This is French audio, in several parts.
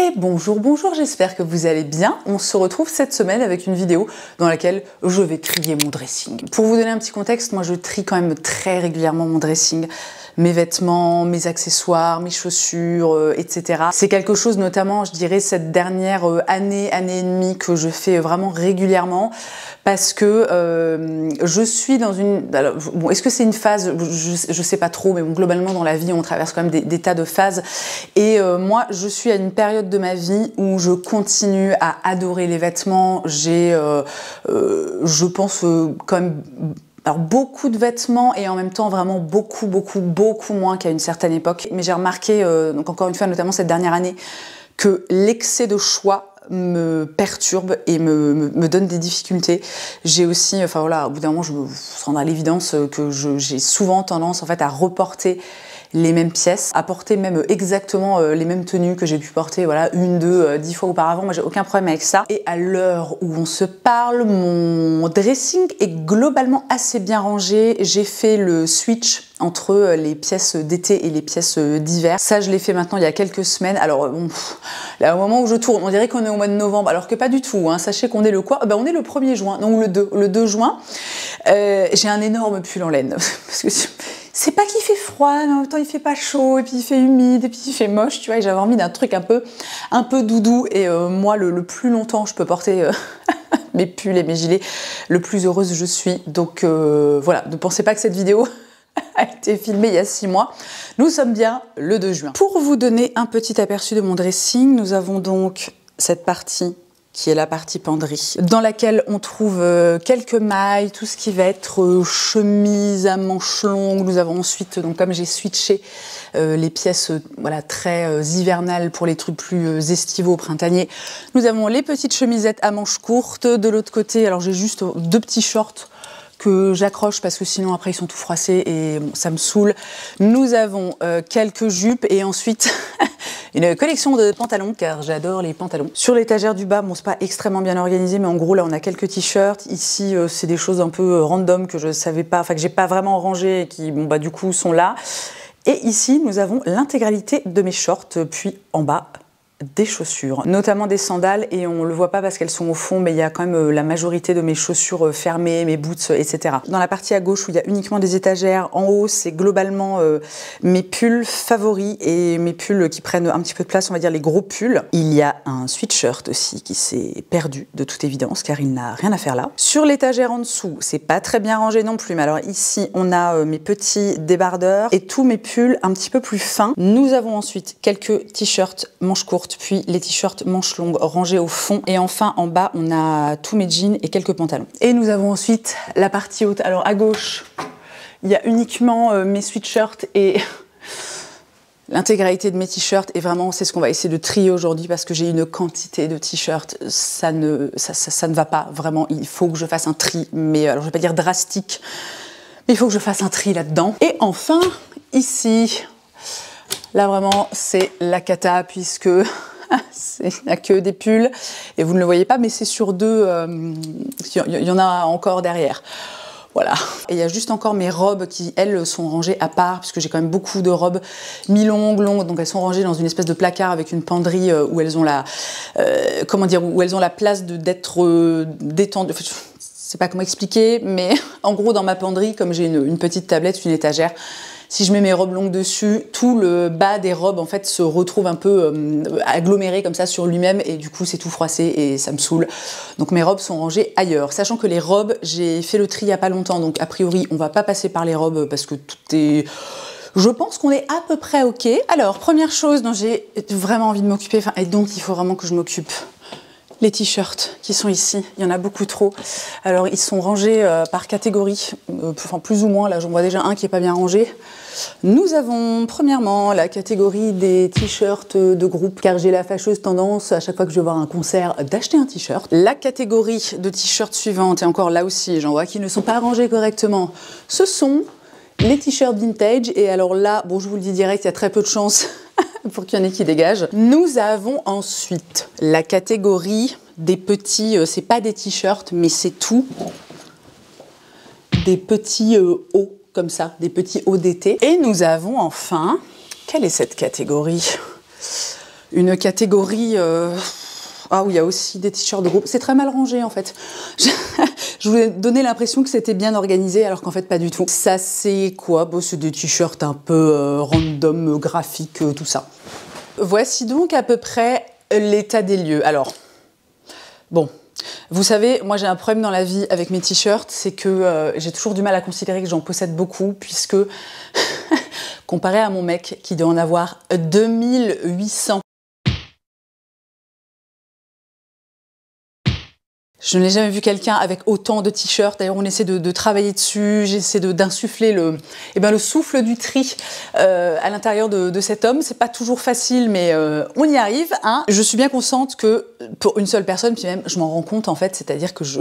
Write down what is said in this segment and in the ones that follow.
Et bonjour, bonjour, j'espère que vous allez bien. On se retrouve cette semaine avec une vidéo dans laquelle je vais trier mon dressing. Pour vous donner un petit contexte, moi je trie quand même très régulièrement mon dressing. Mes vêtements, mes accessoires, mes chaussures, etc. C'est quelque chose notamment, je dirais, cette dernière année et demie que je fais vraiment régulièrement parce que je suis dans une... Alors, bon, est-ce que c'est une phase? Je sais pas trop, mais bon, globalement dans la vie, on traverse quand même des tas de phases. Et moi, je suis à une période de ma vie où je continue à adorer les vêtements. J'ai, je pense, quand même... Alors beaucoup de vêtements et en même temps vraiment beaucoup moins qu'à une certaine époque. Mais j'ai remarqué, donc encore une fois, notamment cette dernière année, que l'excès de choix me perturbe et me donne des difficultés. J'ai aussi, enfin voilà, au bout d'un moment, je me rends à l'évidence que j'ai souvent tendance en fait à reporter les mêmes pièces, à porter même exactement les mêmes tenues que j'ai pu porter, voilà, 1, 2, 10 fois auparavant. Moi, j'ai aucun problème avec ça. Et à l'heure où on se parle, mon dressing est globalement assez bien rangé. J'ai fait le switch entre les pièces d'été et les pièces d'hiver. Ça, je l'ai fait maintenant il y a quelques semaines. Alors, bon, là, au moment où je tourne, on dirait qu'on est au mois de novembre, alors que pas du tout. Hein. Sachez qu'on est le quoi? Ben, on est le 1er juin, non, le 2 juin. J'ai un énorme pull en laine. Parce que c'est pas qu'il fait froid, mais en même temps il fait pas chaud, et puis il fait humide, et puis il fait moche, tu vois, et j'avais envie d'un truc un peu doudou, et moi le plus longtemps je peux porter mes pulls et mes gilets, le plus heureuse je suis. Donc voilà, ne pensez pas que cette vidéo a été filmée il y a 6 mois, nous sommes bien le 2 juin. Pour vous donner un petit aperçu de mon dressing, nous avons donc cette partie qui est la partie penderie, dans laquelle on trouve quelques mailles, tout ce qui va être chemise à manches longues. Nous avons ensuite, donc comme j'ai switché les pièces voilà, très hivernales pour les trucs plus estivaux, printaniers, nous avons les petites chemisettes à manches courtes. De l'autre côté, alors j'ai juste 2 petits shorts que j'accroche parce que sinon après ils sont tout froissés et bon, ça me saoule. Nous avons quelques jupes et ensuite une collection de pantalons car j'adore les pantalons. Sur l'étagère du bas, bon c'est pas extrêmement bien organisé mais en gros là on a quelques t-shirts. Ici c'est des choses un peu random que je savais pas, enfin que j'ai pas vraiment rangé et qui bon bah du coup sont là. Et ici nous avons l'intégralité de mes shorts, puis en bas des chaussures, notamment des sandales, et on le voit pas parce qu'elles sont au fond, mais il y a quand même la majorité de mes chaussures fermées, mes boots, etc. Dans la partie à gauche où il y a uniquement des étagères, en haut c'est globalement mes pulls favoris et mes pulls qui prennent un petit peu de place, on va dire les gros pulls. Il y a un sweatshirt aussi qui s'est perdu de toute évidence car il n'a rien à faire là. Sur l'étagère en dessous, c'est pas très bien rangé non plus, mais alors ici on a mes petits débardeurs et tous mes pulls un petit peu plus fins. Nous avons ensuite quelques t-shirts manches courtes, puis les t-shirts manches longues rangés au fond, et enfin en bas on a tous mes jeans et quelques pantalons. Et nous avons ensuite la partie haute. Alors à gauche il y a uniquement mes sweatshirts et l'intégralité de mes t-shirts, et vraiment c'est ce qu'on va essayer de trier aujourd'hui parce que j'ai une quantité de t-shirts, ça ne va pas vraiment, il faut que je fasse un tri, mais alors je vais pas dire drastique, mais il faut que je fasse un tri là-dedans. Et enfin ici, là vraiment c'est la cata puisque il n'y a que des pulls et vous ne le voyez pas mais c'est sur 2, il y en a encore derrière. Voilà. Et il y a juste encore mes robes qui, elles, sont rangées à part, puisque j'ai quand même beaucoup de robes mi-longues, donc elles sont rangées dans une espèce de placard avec une penderie où elles ont la, comment dire, où elles ont la place d'être détendues. Je sais pas comment expliquer, mais en gros dans ma penderie, comme j'ai une petite tablette, une étagère, si je mets mes robes longues dessus, tout le bas des robes en fait se retrouve un peu aggloméré comme ça sur lui-même et du coup c'est tout froissé et ça me saoule. Donc mes robes sont rangées ailleurs. Sachant que les robes, j'ai fait le tri il y a pas longtemps, donc a priori on va pas passer par les robes parce que tout est... Je pense qu'on est à peu près ok. Alors première chose dont j'ai vraiment envie de m'occuper, et dont il faut vraiment que je m'occupe, les t-shirts qui sont ici, il y en a beaucoup trop. Alors ils sont rangés par catégorie, enfin plus ou moins, là j'en vois déjà un qui est pas bien rangé. Nous avons premièrement la catégorie des t-shirts de groupe, car j'ai la fâcheuse tendance à chaque fois que je vais voir un concert d'acheter un t-shirt. La catégorie de t-shirts suivante, et encore là aussi j'en vois qui ne sont pas rangés correctement, ce sont les t-shirts vintage, et alors là, bon je vous le dis direct, il y a très peu de chance pour qu'il y en ait qui dégagent. Nous avons ensuite la catégorie des petits, c'est pas des t-shirts, mais c'est tout, des petits hauts, comme ça, des petits hauts d'été. Et nous avons enfin, quelle est cette catégorie? une catégorie... Ah oui, il y a aussi des t-shirts de groupe. C'est très mal rangé en fait. Je voulais donner l'impression que c'était bien organisé alors qu'en fait pas du tout. Ça c'est quoi? Bon, c'est des t-shirts un peu random, graphiques, tout ça. Voici donc à peu près l'état des lieux. Alors, bon, vous savez, moi j'ai un problème dans la vie avec mes t-shirts, c'est que j'ai toujours du mal à considérer que j'en possède beaucoup puisque, comparé à mon mec qui doit en avoir 2800, je n'ai jamais vu quelqu'un avec autant de t-shirts. D'ailleurs, on essaie de travailler dessus. J'essaie d'insuffler le souffle du tri à l'intérieur de cet homme. C'est pas toujours facile, mais on y arrive. Hein. Je suis bien consciente que pour une seule personne, puis même je m'en rends compte en fait, c'est-à-dire que je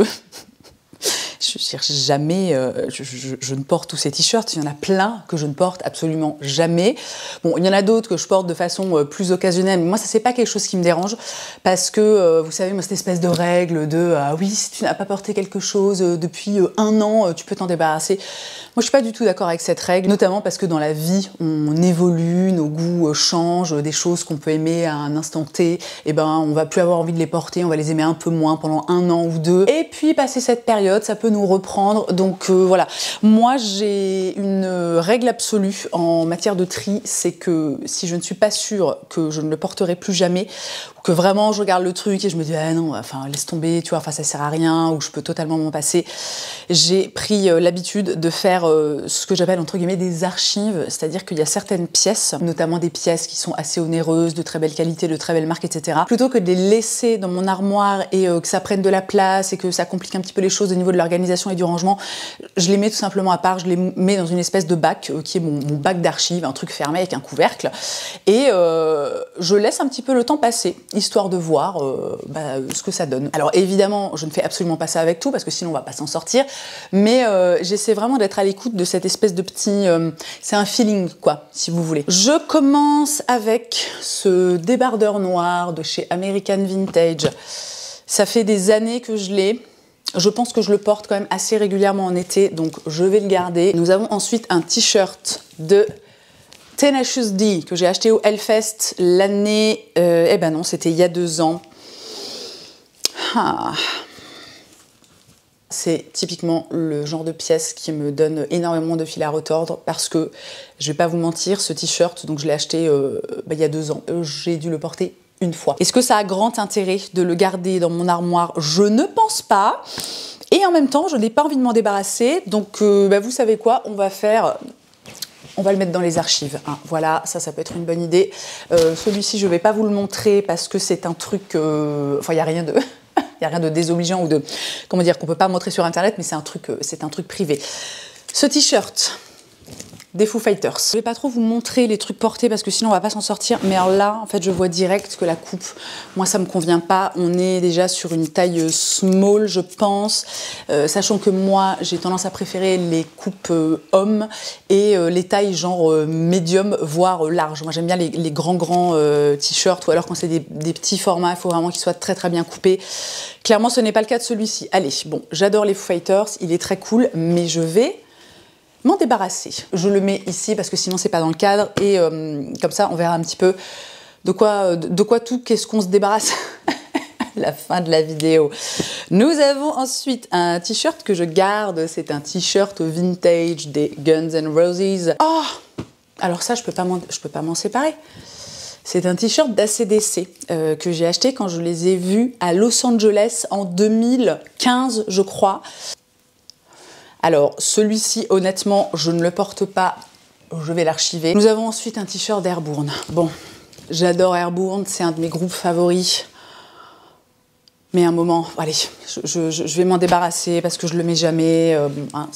cherche jamais, je ne porte tous ces t-shirts, il y en a plein que je ne porte absolument jamais. Bon, il y en a d'autres que je porte de façon plus occasionnelle, mais moi ça c'est pas quelque chose qui me dérange, parce que, vous savez, moi cette espèce de règle de « Ah oui, si tu n'as pas porté quelque chose depuis un an, tu peux t'en débarrasser ». Moi je suis pas du tout d'accord avec cette règle, notamment parce que dans la vie, on évolue, nos goûts changent, des choses qu'on peut aimer à un instant T, et ben on va plus avoir envie de les porter, on va les aimer un peu moins pendant un an ou deux, et puis passer cette période, ça peut nous reprendre. Donc voilà, moi j'ai une règle absolue en matière de tri, c'est que si je ne suis pas sûre que je ne le porterai plus jamais, ou que vraiment je regarde le truc et je me dis ah non, enfin laisse tomber, tu vois, enfin ça sert à rien, ou je peux totalement m'en passer, j'ai pris l'habitude de faire ce que j'appelle entre guillemets des archives, c'est-à-dire qu'il y a certaines pièces, notamment des pièces qui sont assez onéreuses, de très belle qualité, de très belle marque, etc. Plutôt que de les laisser dans mon armoire et que ça prenne de la place et que ça complique un petit peu les choses au niveau de l'organisation et du rangement, je les mets tout simplement à part, je les mets dans une espèce de bac qui est mon bac d'archives, un truc fermé avec un couvercle, et je laisse un petit peu le temps passer, histoire de voir ce que ça donne. Alors évidemment, je ne fais absolument pas ça avec tout, parce que sinon on va pas s'en sortir, mais j'essaie vraiment d'être à l'écoute de cette espèce de petit... c'est un feeling, quoi, si vous voulez. Je commence avec ce débardeur noir de chez American Vintage. Ça fait des années que je l'ai. Je pense que je le porte quand même assez régulièrement en été, donc je vais le garder. Nous avons ensuite un t-shirt de Tenacious D que j'ai acheté au Hellfest l'année... eh ben non, c'était il y a 2 ans. Ah. C'est typiquement le genre de pièce qui me donne énormément de fil à retordre parce que, je vais pas vous mentir, ce t-shirt, donc je l'ai acheté il y a 2 ans, j'ai dû le porter une fois. Est-ce que ça a grand intérêt de le garder dans mon armoire? Je ne pense pas. Et en même temps, je n'ai pas envie de m'en débarrasser. Donc, vous savez quoi? On va le mettre dans les archives. Hein. Voilà, ça peut être une bonne idée. Celui-ci, je ne vais pas vous le montrer parce que c'est un truc... Enfin, il n'y a rien de... Il n'y a rien de désobligeant ou de... Comment dire, qu'on ne peut pas montrer sur Internet, mais c'est un truc privé. Ce t-shirt des Foo Fighters. Je ne vais pas trop vous montrer les trucs portés parce que sinon on va pas s'en sortir. Mais alors là, en fait, je vois direct que la coupe, moi, ça me convient pas. On est déjà sur une taille small, je pense. Sachant que moi, j'ai tendance à préférer les coupes hommes et les tailles genre médium, voire large. Moi, j'aime bien les grands t-shirts ou alors quand c'est des petits formats, il faut vraiment qu'ils soient très très bien coupés. Clairement, ce n'est pas le cas de celui-ci. Allez, bon, j'adore les Foo Fighters, il est très cool, mais je vais m'en débarrasser. Je le mets ici parce que sinon c'est pas dans le cadre et comme ça on verra un petit peu de quoi tout, qu'est-ce qu'on se débarrasse à la fin de la vidéo. Nous avons ensuite un t-shirt que je garde, c'est un t-shirt vintage des Guns N' Roses. Oh, alors ça je peux pas m'en séparer. C'est un t-shirt d'ACDC que j'ai acheté quand je les ai vus à Los Angeles en 2015 je crois. Alors, celui-ci, honnêtement, je ne le porte pas, je vais l'archiver. Nous avons ensuite un t-shirt d'Airbourne. Bon, j'adore Airbourne, c'est un de mes groupes favoris. Mais à un moment, allez, je vais m'en débarrasser parce que je le mets jamais.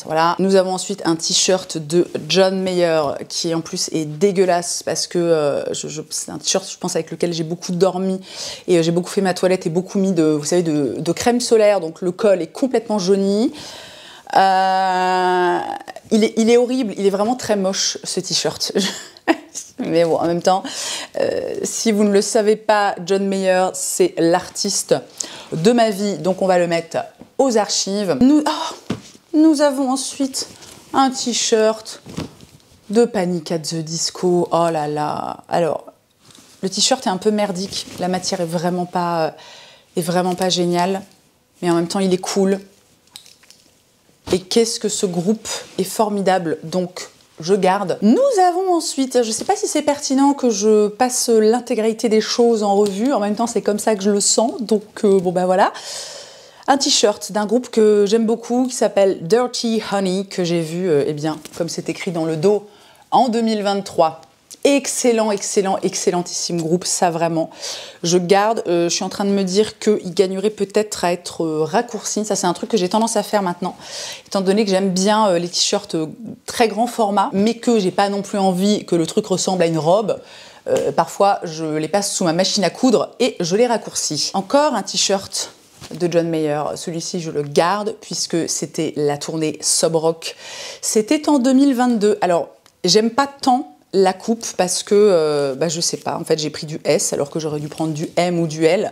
Voilà. Nous avons ensuite un t-shirt de John Mayer qui en plus est dégueulasse parce que c'est un t-shirt, je pense, avec lequel j'ai beaucoup dormi et j'ai beaucoup fait ma toilette et beaucoup mis de crème solaire. Donc le col est complètement jauni. Il est horrible, il est vraiment très moche ce t-shirt. Mais bon, en même temps, si vous ne le savez pas, John Mayer, c'est l'artiste de ma vie, donc on va le mettre aux archives. Nous avons ensuite un t-shirt de Panic at the Disco. Oh là là. Alors, Le t-shirt est un peu merdique, la matière est vraiment pas géniale, mais en même temps il est cool. Et qu'est-ce que ce groupe est formidable, donc je garde. Nous avons ensuite, je ne sais pas si c'est pertinent que je passe l'intégralité des choses en revue, en même temps c'est comme ça que je le sens, donc bon ben voilà. Un t-shirt d'un groupe que j'aime beaucoup qui s'appelle Dirty Honey, que j'ai vu, eh bien, comme c'est écrit dans le dos, en 2023. Excellent, excellent, excellentissime groupe, ça vraiment. Je garde, je suis en train de me dire qu'il gagnerait peut-être à être raccourci. Ça, c'est un truc que j'ai tendance à faire maintenant, étant donné que j'aime bien les t-shirts très grand format, mais que j'ai pas non plus envie que le truc ressemble à une robe. Parfois, je les passe sous ma machine à coudre et je les raccourcis. Encore un t-shirt de John Mayer. Celui-ci, je le garde puisque c'était la tournée Sob Rock. C'était en 2022. Alors, j'aime pas tant la coupe parce que, je sais pas, en fait j'ai pris du S alors que j'aurais dû prendre du M ou du L.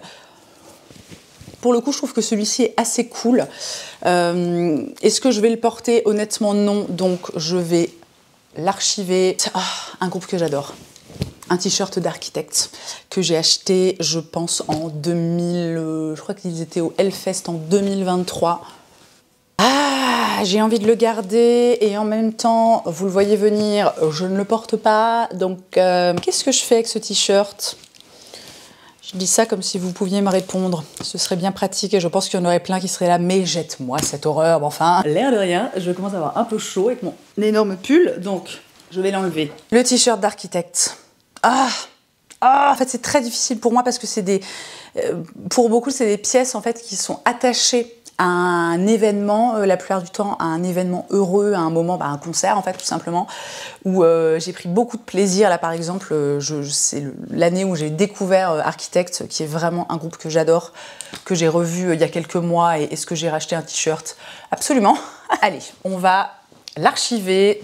Pour le coup, je trouve que celui-ci est assez cool. Est-ce que je vais le porter? Honnêtement, non. Donc, je vais l'archiver. Un groupe que j'adore. Un t-shirt d'Architects que j'ai acheté, je pense, en 2000... je crois qu'ils étaient au Hellfest en 2023. J'ai envie de le garder et en même temps, vous le voyez venir, je ne le porte pas. Donc, qu'est-ce que je fais avec ce t-shirt? Je dis ça comme si vous pouviez me répondre. Ce serait bien pratique et je pense qu'il y en aurait plein qui seraient là. Mais jette-moi cette horreur, bon, enfin. L'air de rien, je commence à avoir un peu chaud avec mon énorme pull, donc je vais l'enlever. Le t-shirt d'Architects. En fait, c'est très difficile pour moi parce que c'est des... pour beaucoup, c'est des pièces en fait qui sont attachées à un événement, la plupart du temps à un événement heureux, à un moment, un concert en fait tout simplement, où j'ai pris beaucoup de plaisir. Là par exemple, c'est l'année où j'ai découvert Architects, qui est vraiment un groupe que j'adore, que j'ai revu il y a quelques mois, et est-ce que j'ai racheté un t-shirt? Absolument. Allez, on va l'archiver.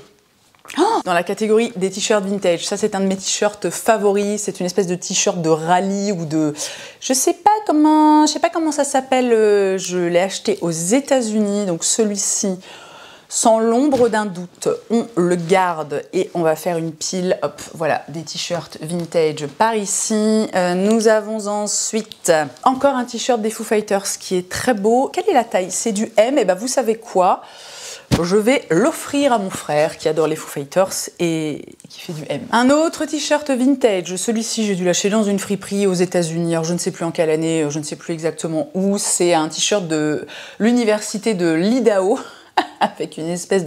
Dans la catégorie des t-shirts vintage, ça c'est un de mes t-shirts favoris, c'est une espèce de t-shirt de rallye ou de... je sais pas comment ça s'appelle, je l'ai acheté aux États-Unis, donc celui-ci, sans l'ombre d'un doute, on le garde et on va faire une pile, hop, voilà, des t-shirts vintage par ici. Nous avons ensuite encore un t-shirt des Foo Fighters qui est très beau. Quelle est la taille? C'est du M, et vous savez quoi? Je vais l'offrir à mon frère qui adore les Foo Fighters et qui fait du M. Un autre t-shirt vintage, celui-ci j'ai dû l'acheter dans une friperie aux États-Unis, alors je ne sais plus en quelle année, je ne sais plus exactement où. C'est un t-shirt de l'université de l'Idaho avec une espèce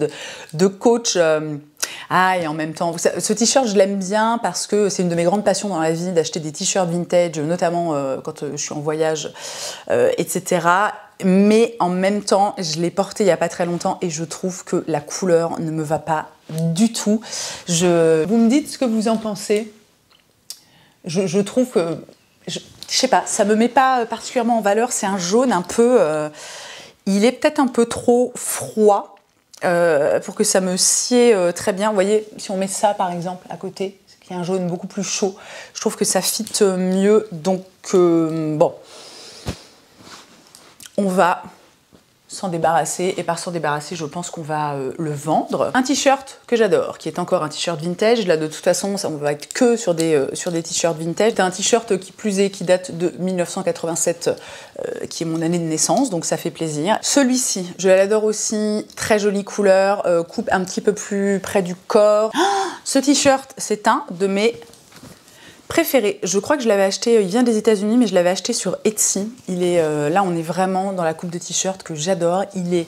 de coach. Et en même temps, ce t-shirt je l'aime bien parce que c'est une de mes grandes passions dans la vie, d'acheter des t-shirts vintage, notamment quand je suis en voyage, etc. Mais en même temps, je l'ai porté il n'y a pas très longtemps et je trouve que la couleur ne me va pas du tout. Vous me dites ce que vous en pensez. Je trouve que, je sais pas, ça me met pas particulièrement en valeur. C'est un jaune un peu... il est peut-être un peu trop froid pour que ça me sied très bien. Vous voyez, si on met ça par exemple à côté, qui est un jaune beaucoup plus chaud, je trouve que ça fit mieux. Donc, bon... on va s'en débarrasser, et par s'en débarrasser, je pense qu'on va le vendre. Un t-shirt que j'adore, qui est encore un t-shirt vintage. Là, de toute façon, ça, on va être que sur des t-shirts vintage. C'est un t-shirt qui plus est, qui date de 1987, qui est mon année de naissance, donc ça fait plaisir. Celui-ci, je l'adore aussi, très jolie couleur, coupe un petit peu plus près du corps. Ce t-shirt, c'est un de mes préféré. Je crois que je l'avais acheté, il vient des États-Unis, mais je l'avais acheté sur Etsy. Il est là, on est vraiment dans la coupe de t-shirt que j'adore. Il est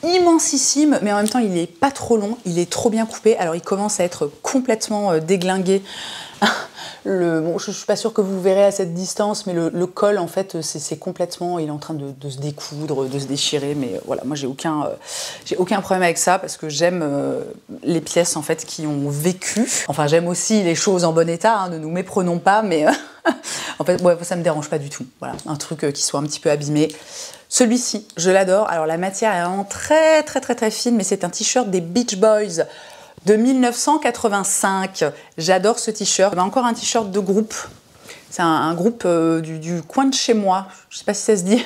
immensissime, mais en même temps, il est pas trop long. Il est trop bien coupé. Alors, il commence à être complètement déglingué. Bon, je suis pas sûre que vous verrez à cette distance, mais le col, en fait, c'est complètement... il est en train de se découdre, de se déchirer, mais voilà, moi, j'ai aucun problème avec ça, parce que j'aime les pièces, en fait, qui ont vécu. Enfin, j'aime aussi les choses en bon état, hein, ne nous méprenons pas, mais en fait, ouais, ça me dérange pas du tout. Voilà, un truc qui soit un petit peu abîmé. Celui-ci, je l'adore. Alors, la matière est vraiment très, très, très, très fine, mais c'est un t-shirt des Beach Boys de 1985. J'adore ce t-shirt. Encore un t-shirt de groupe. C'est un groupe du coin de chez moi. Je sais pas si ça se dit,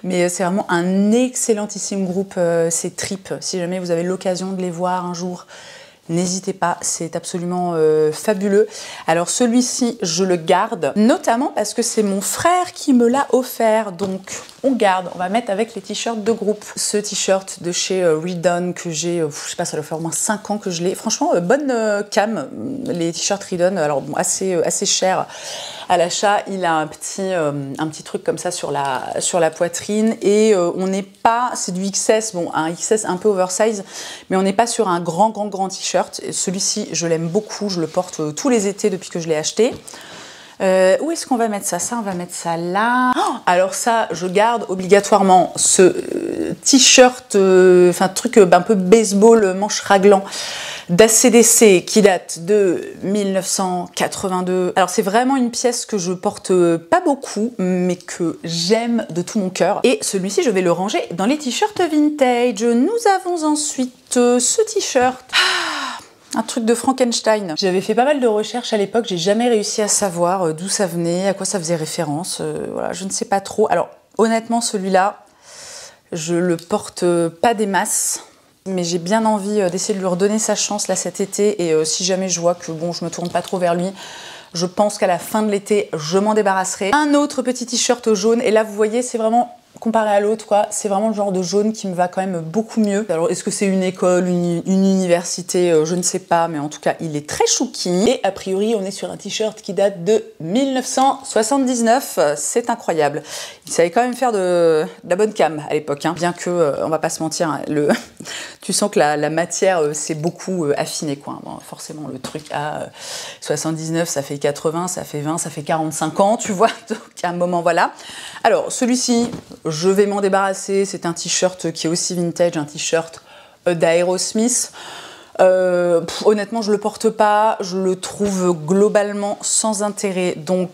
mais c'est vraiment un excellentissime groupe. C'est Trip. Si jamais vous avez l'occasion de les voir un jour, n'hésitez pas, c'est absolument fabuleux. Alors celui-ci, je le garde, notamment parce que c'est mon frère qui me l'a offert, donc on garde, on va mettre avec les t-shirts de groupe. Ce t-shirt de chez Redone que j'ai, je sais pas, ça doit faire au moins 5 ans que je l'ai. Franchement, bonne cam, les t-shirts Redone, alors bon, assez cher à l'achat. Il a un petit truc comme ça sur la poitrine et on n'est pas, c'est du XS, bon un XS un peu oversize, mais on n'est pas sur un grand t-shirt. Celui-ci, je l'aime beaucoup, je le porte tous les étés depuis que je l'ai acheté. Où est-ce qu'on va mettre ça? Ça, on va mettre ça là. Oh, alors ça, je garde obligatoirement ce t-shirt, truc un peu baseball, manche raglant d'ACDC qui date de 1982. Alors c'est vraiment une pièce que je porte pas beaucoup, mais que j'aime de tout mon cœur. Et celui-ci, je vais le ranger dans les t-shirts vintage. Nous avons ensuite ce t-shirt. Un truc de Frankenstein. J'avais fait pas mal de recherches à l'époque, j'ai jamais réussi à savoir d'où ça venait, à quoi ça faisait référence. Voilà, je ne sais pas trop. Alors, honnêtement, celui-là, je le porte pas des masses, mais j'ai bien envie d'essayer de lui redonner sa chance là cet été. Et si jamais je vois que bon, je me tourne pas trop vers lui, je pense qu'à la fin de l'été, je m'en débarrasserai. Un autre petit t-shirt au jaune, et là, vous voyez, c'est vraiment comparé à l'autre, quoi, c'est vraiment le genre de jaune qui me va quand même beaucoup mieux. Alors, est-ce que c'est une école, une université, je ne sais pas, mais en tout cas, il est très chouki. Et a priori, on est sur un t-shirt qui date de 1979. C'est incroyable. Il savait quand même faire de la bonne cam à l'époque, hein. Bien que, on va pas se mentir, hein, tu sens que la matière s'est beaucoup affinée, quoi. Bon, forcément, le truc à 79, ça fait 80, ça fait 20, ça fait 45 ans, tu vois. Donc, à un moment, voilà. Alors, celui-ci, je vais m'en débarrasser. C'est un t-shirt qui est aussi vintage, un t-shirt d'Aerosmith. Honnêtement, je le porte pas. Je le trouve globalement sans intérêt. Donc,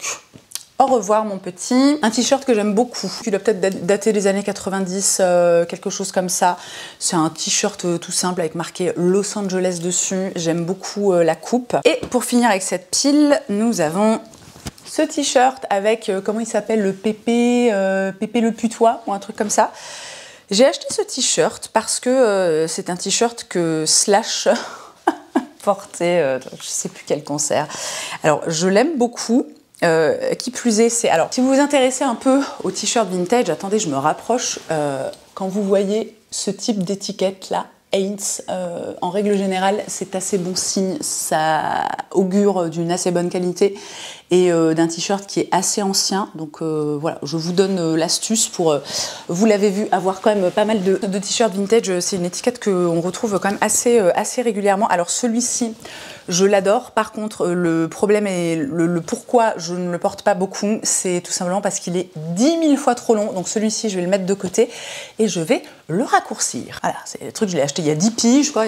au revoir mon petit. Un t-shirt que j'aime beaucoup. Il doit peut-être dater des années 90, quelque chose comme ça. C'est un t-shirt tout simple avec marqué Los Angeles dessus. J'aime beaucoup la coupe. Et pour finir avec cette pile, nous avons ce t-shirt avec, comment il s'appelle, le Pépé le putois, ou un truc comme ça. J'ai acheté ce t-shirt parce que c'est un t-shirt que Slash portait, je sais plus quel concert. Alors, je l'aime beaucoup. Qui plus est, c'est... Alors, si vous vous intéressez un peu au t-shirt vintage, attendez, je me rapproche. Quand vous voyez ce type d'étiquette-là, Hanes, en règle générale, c'est assez bon signe. Ça augure d'une assez bonne qualité et d'un t-shirt qui est assez ancien. Donc voilà, je vous donne l'astuce pour, vous l'avez vu, avoir quand même pas mal de t-shirts vintage. C'est une étiquette qu'on retrouve quand même assez régulièrement. Alors celui-ci, je l'adore. Par contre, le problème et le pourquoi je ne le porte pas beaucoup, c'est tout simplement parce qu'il est 10 000 fois trop long. Donc celui-ci, je vais le mettre de côté et je vais le raccourcir. Voilà, c'est le truc, je l'ai acheté il y a 10 piges, quoi.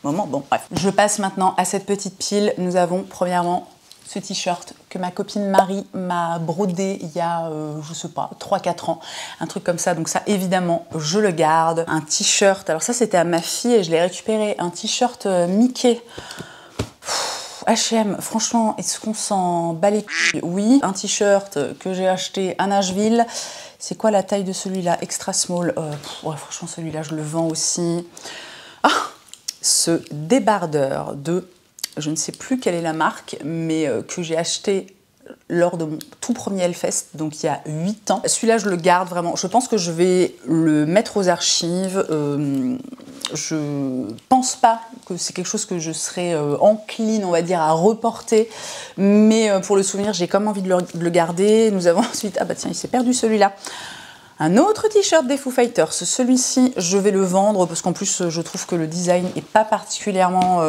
Moment, bon, bref. Je passe maintenant à cette petite pile. Nous avons premièrement ce t-shirt que ma copine Marie m'a brodé il y a, je sais pas, 3-4 ans. Un truc comme ça, donc ça, évidemment, je le garde. Un t-shirt, alors ça, c'était à ma fille et je l'ai récupéré. Un t-shirt Mickey. H&M, franchement, est-ce qu'on s'en bat les couilles? Oui. Un t-shirt que j'ai acheté à Nashville. C'est quoi la taille de celui-là? Extra small. Ouais, franchement, celui-là, je le vends aussi. Ah, ce débardeur de... Je ne sais plus quelle est la marque, mais que j'ai acheté lors de mon tout premier Hellfest, donc il y a 8 ans. Celui-là, je le garde vraiment. Je pense que je vais le mettre aux archives. Je pense pas que c'est quelque chose que je serais encline, on va dire, à reporter. Mais pour le souvenir, j'ai comme envie de le garder. Nous avons ensuite... Ah bah tiens, il s'est perdu celui-là. Un autre t-shirt des Foo Fighters, celui-ci je vais le vendre parce qu'en plus je trouve que le design n'est pas particulièrement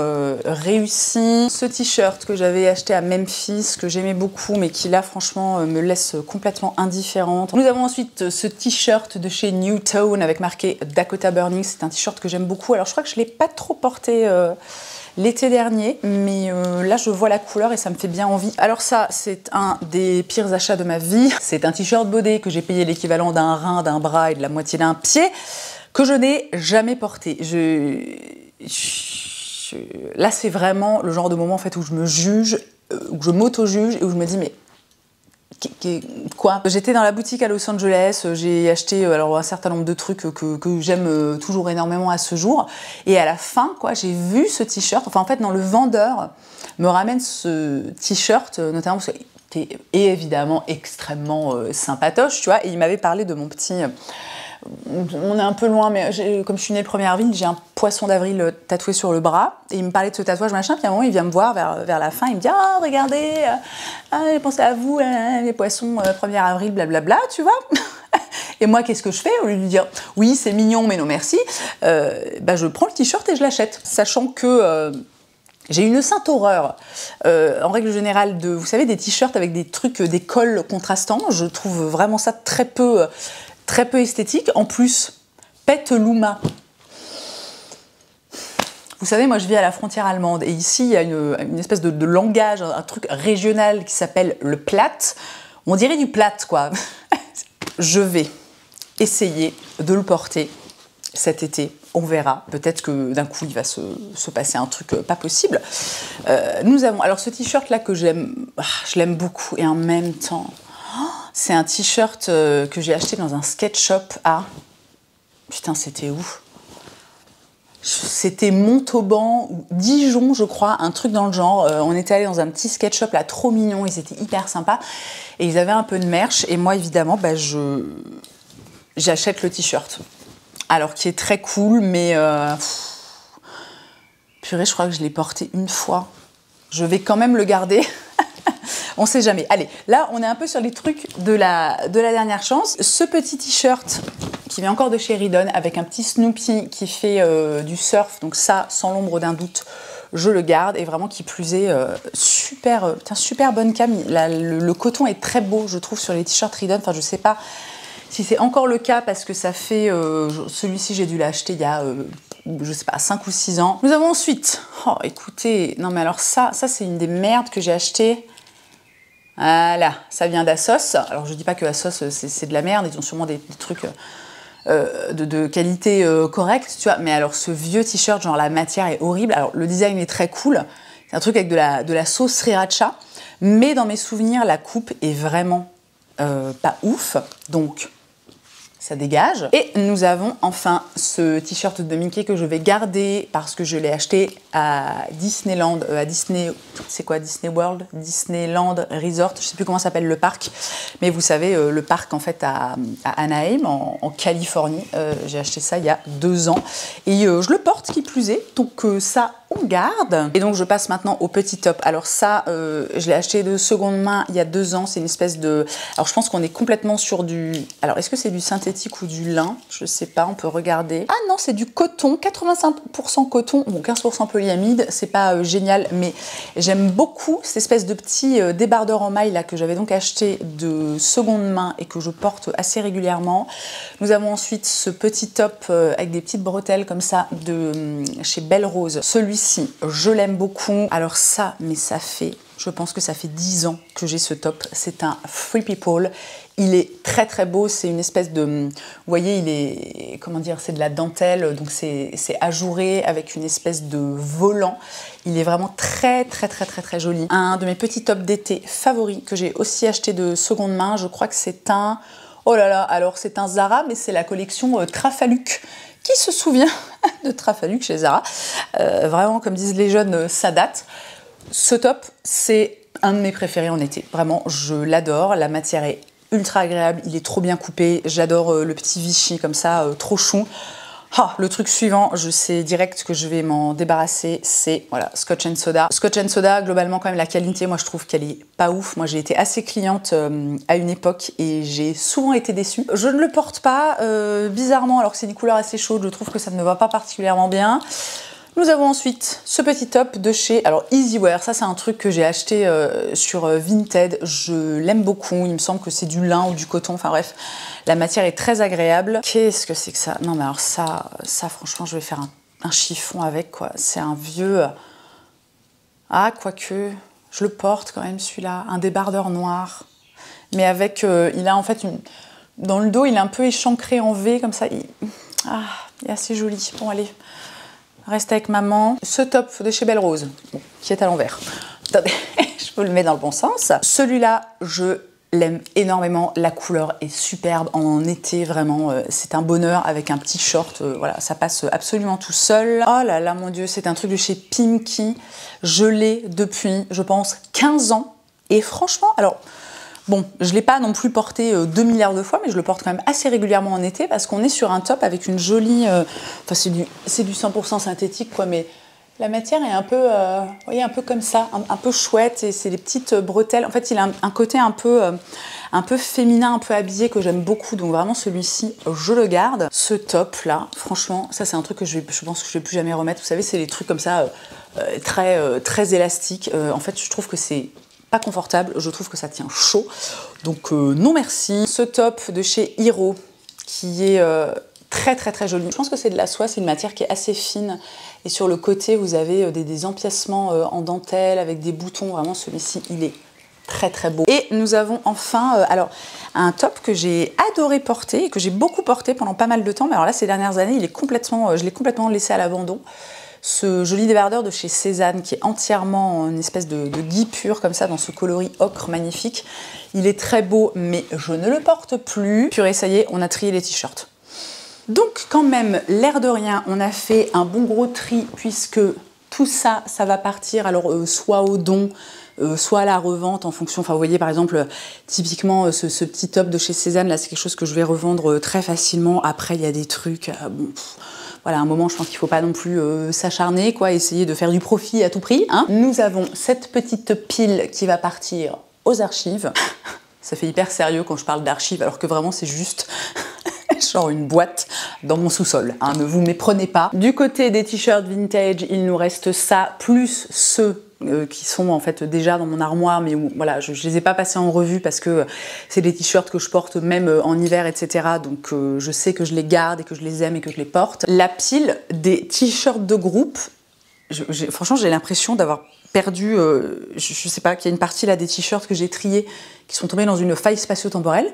réussi. Ce t-shirt que j'avais acheté à Memphis, que j'aimais beaucoup mais qui là franchement me laisse complètement indifférente. Nous avons ensuite ce t-shirt de chez Newtone avec marqué Dakota Burning, c'est un t-shirt que j'aime beaucoup. Alors je crois que je ne l'ai pas trop porté l'été dernier, mais là je vois la couleur et ça me fait bien envie. Alors ça, c'est un des pires achats de ma vie. C'est un t-shirt bodé que j'ai payé l'équivalent d'un rein, d'un bras et de la moitié d'un pied, que je n'ai jamais porté. Là, c'est vraiment le genre de moment en fait où je me juge, où je m'auto-juge et où je me dis mais Quoi? J'étais dans la boutique à Los Angeles, j'ai acheté alors un certain nombre de trucs que j'aime toujours énormément à ce jour. Et à la fin, quoi, j'ai vu ce t-shirt. Enfin, en fait, dans le vendeur me ramène ce t-shirt, notamment parce qu'il était évidemment extrêmement sympatoche, tu vois. Et il m'avait parlé de mon petit... on est un peu loin, mais comme je suis née le 1er avril, j'ai un poisson d'avril tatoué sur le bras. Et il me parlait de ce tatouage, machin. Puis à un moment, il vient me voir vers la fin. Il me dit « Ah, regardez, j'ai pensé à vous, les poissons 1er avril, blablabla, tu vois ?» Et moi, qu'est-ce que je fais? Au lieu de lui dire « Oui, c'est mignon, mais non merci je prends le t-shirt et je l'achète. » Sachant que... j'ai une sainte horreur, en règle générale, vous savez, des t-shirts avec des trucs, des cols contrastants. Je trouve vraiment ça très peu esthétique. En plus, Petaluma. Vous savez, moi je vis à la frontière allemande et ici il y a une espèce de langage, un truc régional qui s'appelle le Platt. On dirait du Platt, quoi. Je vais essayer de le porter cet été. On verra. Peut-être que d'un coup il va se passer un truc pas possible. Nous avons alors ce t-shirt là que j'aime, je l'aime beaucoup et en même temps. C'est un t-shirt que j'ai acheté dans un sketch shop à... Putain, c'était où? C'était Montauban ou Dijon, je crois, un truc dans le genre. On était allé dans un petit sketch shop là, trop mignon, ils étaient hyper sympas. Et ils avaient un peu de merch. Et moi, évidemment, j'achète le t-shirt. Alors, qui est très cool, mais... Purée, je crois que je l'ai porté une fois. Je vais quand même le garder. On sait jamais. Allez, là, on est un peu sur les trucs de la dernière chance. Ce petit t-shirt qui vient encore de chez Redon avec un petit Snoopy qui fait du surf. Donc ça, sans l'ombre d'un doute, je le garde. Et vraiment, qui plus est, super bonne cam. Le coton est très beau, je trouve, sur les t-shirts Redon. Enfin, je sais pas si c'est encore le cas parce que ça fait... celui-ci, j'ai dû l'acheter il y a... je sais pas, 5 ou 6 ans. Nous avons ensuite... Oh, écoutez... Non, mais alors ça c'est une des merdes que j'ai achetées. Voilà, ça vient d'Assos. Alors, je dis pas que Assos, c'est de la merde. Ils ont sûrement des trucs de qualité correcte, tu vois. Mais alors, ce vieux t-shirt, genre, la matière est horrible. Alors, le design est très cool. C'est un truc avec de la sauce sriracha. Mais dans mes souvenirs, la coupe est vraiment pas ouf. Donc... ça dégage. Et nous avons enfin ce t-shirt de Mickey que je vais garder parce que je l'ai acheté à Disneyland, à Disney... C'est quoi Disney World? Disneyland Resort, je sais plus comment s'appelle le parc. Mais vous savez, le parc en fait à Anaheim, en Californie. J'ai acheté ça il y a 2 ans. Et je le porte, qui plus est. Donc ça, on garde. Et donc je passe maintenant au petit top. Alors ça, je l'ai acheté de seconde main il y a 2 ans. C'est une espèce de... Alors je pense qu'on est complètement sur du... Alors est-ce que c'est du synthétique ou du lin? Je sais pas, on peut regarder. Ah non, c'est du coton, 85% coton, bon 15% polyamide. C'est pas génial, mais j'aime beaucoup cette espèce de petit débardeur en maille là que j'avais donc acheté de seconde main et que je porte assez régulièrement. Nous avons ensuite ce petit top avec des petites bretelles comme ça de chez Belle Rose. Celui-ci, je l'aime beaucoup. Alors ça, mais ça fait, je pense que ça fait 10 ans que j'ai ce top. C'est un Free People. Il est très très beau, c'est une espèce de... Vous voyez, il est... Comment dire? C'est de la dentelle, donc c'est ajouré avec une espèce de volant. Il est vraiment très très très très très joli. Un de mes petits tops d'été favoris que j'ai aussi acheté de seconde main. Je crois que c'est un... Oh là là, alors c'est un Zara, mais c'est la collection Trafaluk. Qui se souvient de Trafaluk chez Zara? Vraiment, comme disent les jeunes, ça date. Ce top, c'est un de mes préférés en été. Vraiment, je l'adore. La matière est ultra agréable, il est trop bien coupé. J'adore le petit Vichy comme ça, trop chou. Ah, le truc suivant, je sais direct que je vais m'en débarrasser, c'est voilà, Scotch & Soda. Scotch & Soda, globalement quand même la qualité, moi je trouve qu'elle est pas ouf. Moi j'ai été assez cliente à une époque et j'ai souvent été déçue. Je ne le porte pas, bizarrement, alors que c'est une couleur assez chaude, je trouve que ça ne me va pas particulièrement bien. Nous avons ensuite ce petit top de chez Easywear. Ça, c'est un truc que j'ai acheté sur Vinted. Je l'aime beaucoup. Il me semble que c'est du lin ou du coton. Enfin bref, la matière est très agréable. Qu'est-ce que c'est que ça? Non, mais alors ça franchement, je vais faire un chiffon avec, quoi. C'est un vieux... Ah, quoique, je le porte quand même, celui-là. Un débardeur noir. Mais avec... il a en fait une... Dans le dos, il est un peu échancré en V, comme ça. Ah, il est assez joli. Bon, allez... Reste avec maman. Ce top de chez Belle Rose, bon, qui est à l'envers. Attendez, je vous le mets dans le bon sens. Celui-là, je l'aime énormément, la couleur est superbe en été, vraiment, c'est un bonheur avec un petit short, voilà, ça passe absolument tout seul. Oh là là, mon Dieu, c'est un truc de chez Pimkie, je l'ai depuis, je pense, 15 ans, et franchement, alors, bon, je ne l'ai pas non plus porté 2 milliards de fois, mais je le porte quand même assez régulièrement en été, parce qu'on est sur un top avec une jolie, enfin c'est du 100% synthétique, quoi, mais la matière est un peu, vous voyez, un peu comme ça, un peu chouette, et c'est des petites bretelles. En fait, il a un côté un peu féminin, un peu habillé que j'aime beaucoup, donc vraiment celui-ci, je le garde. Ce top-là, franchement, ça c'est un truc que je pense que je vais plus jamais remettre. Vous savez, c'est les trucs comme ça, très élastiques. En fait, je trouve que c'est pas confortable, je trouve que ça tient chaud, donc non merci. Ce top de chez Hiro, qui est très joli. Je pense que c'est de la soie, c'est une matière qui est assez fine. Et sur le côté, vous avez des empiècements en dentelle avec des boutons. Vraiment, celui-ci, il est très beau. Et nous avons enfin alors un top que j'ai adoré porter et que j'ai beaucoup porté pendant pas mal de temps. Mais alors là, ces dernières années, je l'ai complètement laissé à l'abandon. Ce joli débardeur de chez Cézanne qui est entièrement une espèce de gui pur comme ça dans ce coloris ocre magnifique. Il est très beau, mais je ne le porte plus. Purée, ça y est, on a trié les t-shirts. Donc quand même, l'air de rien, on a fait un bon gros tri puisque tout ça, ça va partir alors soit au don, soit à la revente en fonction, enfin vous voyez par exemple, typiquement ce petit top de chez Cézanne, là c'est quelque chose que je vais revendre très facilement. Après il y a des trucs, bon, voilà, à un moment je pense qu'il ne faut pas non plus s'acharner, quoi, essayer de faire du profit à tout prix. Hein. Nous avons cette petite pile qui va partir aux archives. Ça fait hyper sérieux quand je parle d'archives alors que vraiment c'est juste... genre une boîte dans mon sous-sol. Hein, ne vous méprenez pas. Du côté des t-shirts vintage, il nous reste ça, plus ceux qui sont en fait déjà dans mon armoire, mais où, voilà, je les ai pas passés en revue parce que c'est des t-shirts que je porte même en hiver, etc. Donc je sais que je les garde et que je les aime et que je les porte. La pile des t-shirts de groupe, franchement j'ai l'impression d'avoir perdu, je sais pas, qu'il y a une partie là des t-shirts que j'ai triés qui sont tombés dans une faille spatio-temporelle.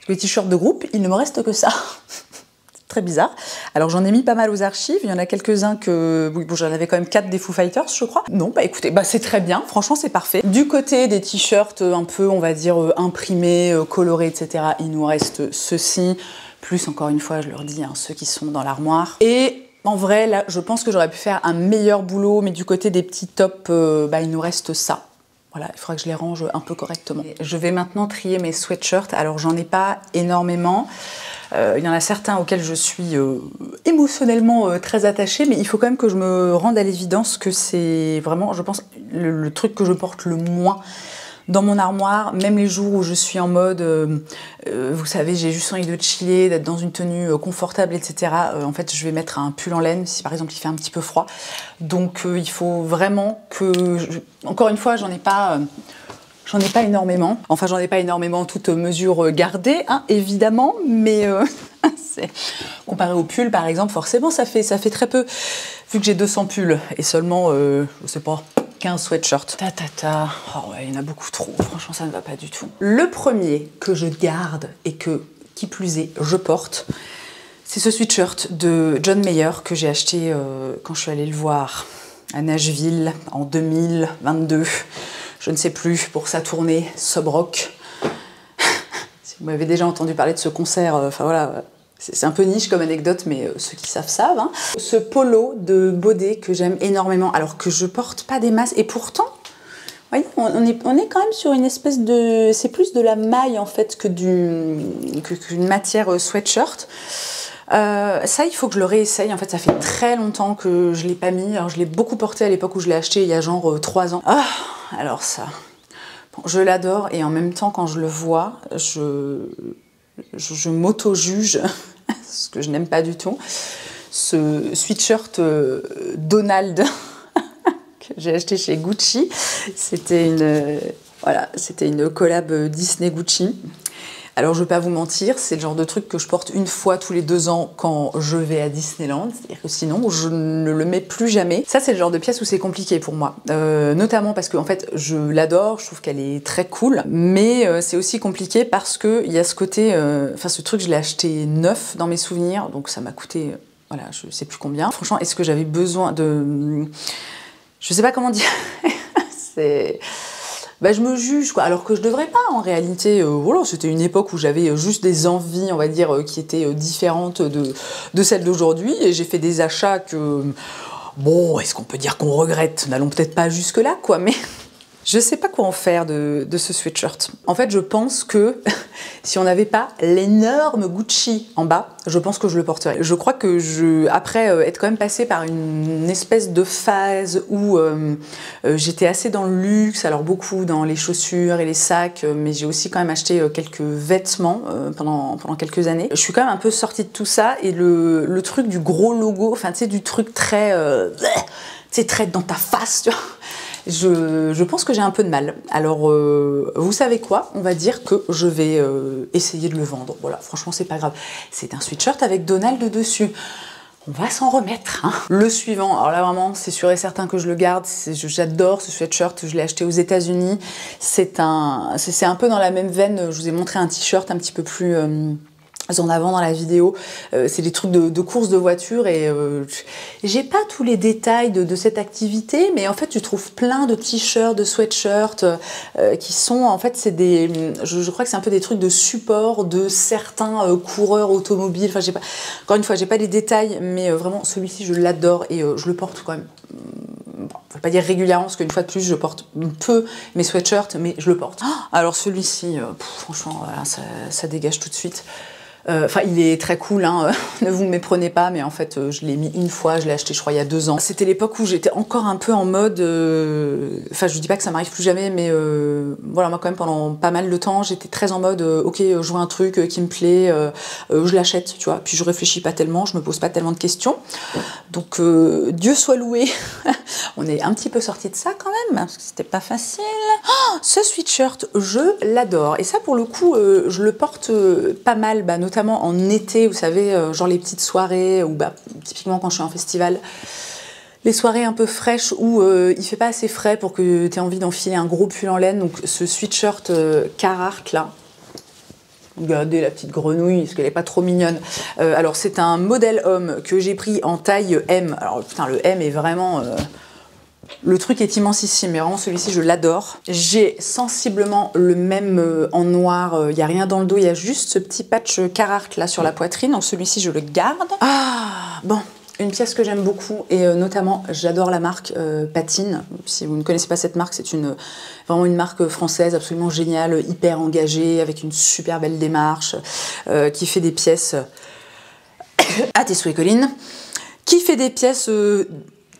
Les t-shirts de groupe, il ne me reste que ça. C'est très bizarre. Alors j'en ai mis pas mal aux archives, il y en a quelques-uns que... Oui, bon, j'en avais quand même 4 des Foo Fighters, je crois. Non, bah écoutez, bah c'est très bien, franchement c'est parfait. Du côté des t-shirts un peu, on va dire, imprimés, colorés, etc., il nous reste ceux-ci, plus encore une fois, je leur dis, hein, ceux qui sont dans l'armoire. Et en vrai, là, je pense que j'aurais pu faire un meilleur boulot, mais du côté des petits tops, bah il nous reste ça. Voilà, il faudra que je les range un peu correctement. Je vais maintenant trier mes sweatshirts. Alors, j'en ai pas énormément. Il y en a certains auxquels je suis émotionnellement très attachée, mais il faut quand même que je me rende à l'évidence que c'est vraiment, je pense, le truc que je porte le moins dans mon armoire, même les jours où je suis en mode, vous savez, j'ai juste envie de chiller, d'être dans une tenue confortable, etc. En fait, je vais mettre un pull en laine si par exemple il fait un petit peu froid. Donc il faut vraiment que... Encore une fois, j'en ai pas énormément. Enfin, j'en ai pas énormément, toute mesure gardée, hein, évidemment, mais comparé au pull, par exemple, forcément, ça fait très peu. Vu que j'ai 200 pulls et seulement, je sais pas, 15 sweatshirts. Oh ouais, il y en a beaucoup trop. Franchement, ça ne va pas du tout. Le premier que je garde et que, qui plus est, je porte, c'est ce sweatshirt de John Mayer que j'ai acheté quand je suis allée le voir à Nashville en 2022. Je ne sais plus, pour sa tournée Sub Rock. Si vous m'avez déjà entendu parler de ce concert, enfin voilà, c'est un peu niche comme anecdote, mais ceux qui savent savent. Hein. Ce polo de Baudet que j'aime énormément, alors que je porte pas des masses, et pourtant, vous voyez, on est quand même sur une espèce de... C'est plus de la maille en fait que qu'une matière sweatshirt. Ça, il faut que je le réessaye. En fait, ça fait très longtemps que je l'ai pas mis. Alors, je l'ai beaucoup porté à l'époque où je l'ai acheté, il y a genre 3 ans. Ah, alors ça... Bon, je l'adore et en même temps, quand je le vois, je m'auto-juge, ce que je n'aime pas du tout. Ce sweatshirt Donald que j'ai acheté chez Gucci, c'était une collab Disney-Gucci. Alors je ne vais pas vous mentir, c'est le genre de truc que je porte une fois tous les 2 ans quand je vais à Disneyland, c'est-à-dire que sinon je ne le mets plus jamais. Ça c'est le genre de pièce où c'est compliqué pour moi, notamment parce que en fait je l'adore, je trouve qu'elle est très cool, mais c'est aussi compliqué parce qu'il y a ce côté, enfin ce truc je l'ai acheté neuf dans mes souvenirs, donc ça m'a coûté, voilà, je sais plus combien. Franchement, est-ce que j'avais besoin de... Je sais pas comment dire, c'est... bah, je me juge, quoi, alors que je devrais pas en réalité. Voilà, c'était une époque où j'avais juste des envies, on va dire, qui étaient différentes de celles d'aujourd'hui, et j'ai fait des achats que, bon, est-ce qu'on peut dire qu'on regrette? N'allons peut-être pas jusque-là, quoi, mais je sais pas quoi en faire de ce sweatshirt. En fait, je pense que si on n'avait pas l'énorme Gucci en bas, je pense que je le porterais. Je crois que après être quand même passée par une espèce de phase où j'étais assez dans le luxe, alors beaucoup dans les chaussures et les sacs, mais j'ai aussi quand même acheté quelques vêtements pendant quelques années. Je suis quand même un peu sortie de tout ça, et le truc du gros logo, enfin tu sais, du truc très, tu sais, très dans ta face, tu vois. Je pense que j'ai un peu de mal. Alors, vous savez quoi? On va dire que je vais essayer de le vendre. Voilà, franchement, c'est pas grave. C'est un sweatshirt avec Donald dessus. On va s'en remettre. Hein. Le suivant, alors là vraiment, c'est sûr et certain que je le garde. J'adore ce sweatshirt. Je l'ai acheté aux États-Unis. C'est un peu dans la même veine. Je vous ai montré un t-shirt un petit peu plus en avant dans la vidéo. C'est des trucs de course de voiture, et j'ai pas tous les détails de cette activité, mais en fait tu trouves plein de t-shirts, de sweatshirts qui sont, en fait c'est des, je crois que c'est un peu des trucs de support de certains coureurs automobiles. Enfin, encore une fois, j'ai pas les détails, mais vraiment celui-ci je l'adore, et je le porte quand même. Bon, je ne vais pas dire régulièrement, parce qu'une fois de plus, je porte peu mes sweatshirts, mais je le porte. Alors celui-ci, franchement, voilà, ça dégage tout de suite. Enfin, il est très cool, hein, ne vous méprenez pas, mais en fait, je l'ai mis une fois, je l'ai acheté, je crois, il y a 2 ans. C'était l'époque où j'étais encore un peu en mode... Enfin, je vous dis pas que ça m'arrive plus jamais, mais voilà, moi, quand même, pendant pas mal de temps, j'étais très en mode, ok, je vois un truc qui me plaît, je l'achète, tu vois, puis je réfléchis pas tellement, je me pose pas tellement de questions. Donc, Dieu soit loué, on est un petit peu sorti de ça quand même, parce que c'était pas facile. Oh, ce sweatshirt, je l'adore. Et ça, pour le coup, je le porte pas mal, bah, notamment en été, vous savez, genre les petites soirées, ou bah, typiquement quand je suis en festival, les soirées un peu fraîches où il fait pas assez frais pour que tu aies envie d'enfiler un gros pull en laine. Donc ce sweatshirt Carhartt là, regardez la petite grenouille, parce qu'elle est pas trop mignonne. Alors c'est un modèle homme que j'ai pris en taille M. Alors putain, le M est vraiment... Le truc est immensissime, mais vraiment celui-ci je l'adore. J'ai sensiblement le même en noir, il n'y a rien dans le dos, il y a juste ce petit patch Carhartt là sur la poitrine, donc celui-ci je le garde. Ah, bon, une pièce que j'aime beaucoup, et notamment j'adore la marque Patine. Si vous ne connaissez pas cette marque, c'est vraiment une marque française absolument géniale, hyper engagée, avec une super belle démarche, qui fait des pièces... à tes souhaits, Colline. Qui fait des pièces...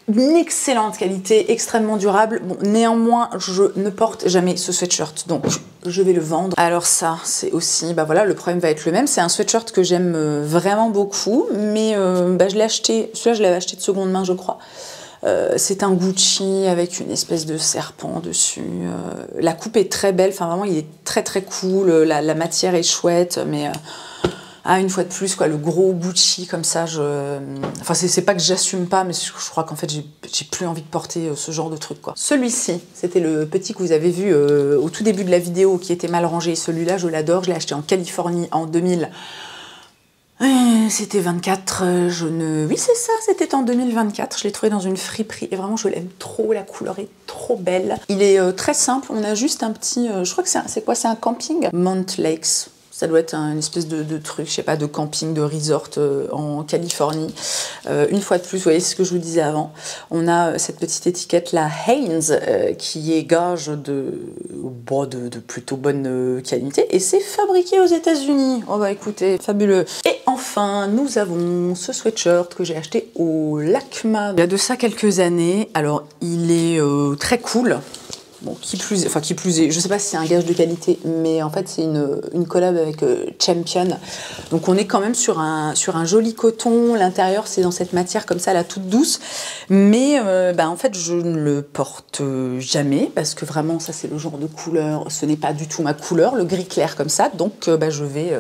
d'une excellente qualité, extrêmement durable. Bon, néanmoins, je ne porte jamais ce sweatshirt, donc je vais le vendre. Alors ça, c'est aussi, bah voilà, le problème va être le même. C'est un sweatshirt que j'aime vraiment beaucoup, mais bah, je l'ai acheté, celui-là je l'avais acheté de seconde main, je crois. C'est un Gucci avec une espèce de serpent dessus. La coupe est très belle, enfin vraiment, il est très très cool. La matière est chouette, mais... Ah, une fois de plus, quoi, le gros Gucci comme ça, enfin, c'est pas que j'assume pas, mais je crois qu'en fait, j'ai plus envie de porter ce genre de truc, quoi. Celui-ci, c'était le petit que vous avez vu au tout début de la vidéo, qui était mal rangé. Celui-là, je l'adore, je l'ai acheté en Californie en 2000. C'était 24, Oui, c'est ça, c'était en 2024. Je l'ai trouvé dans une friperie, et vraiment, je l'aime trop, la couleur est trop belle. Il est très simple, on a juste un petit... je crois que c'est quoi, c'est un camping Mount Lakes. Ça doit être une espèce de truc, je sais pas, de camping, de resort en Californie. Une fois de plus, vous voyez, c'est ce que je vous disais avant. On a cette petite étiquette là, Hanes, qui est gage de plutôt bonne qualité. Et c'est fabriqué aux États-Unis. Oh bah écoutez, fabuleux. Et enfin, nous avons ce sweatshirt que j'ai acheté au LACMA il y a de ça quelques années. Alors, il est très cool. Bon, qui plus est, je sais pas si c'est un gage de qualité, mais en fait c'est une collab avec Champion. Donc on est quand même sur un joli coton, l'intérieur c'est dans cette matière comme ça, la toute douce, mais bah, en fait je ne le porte jamais, parce que vraiment ça c'est le genre de couleur, ce n'est pas du tout ma couleur, le gris clair comme ça, donc bah, je vais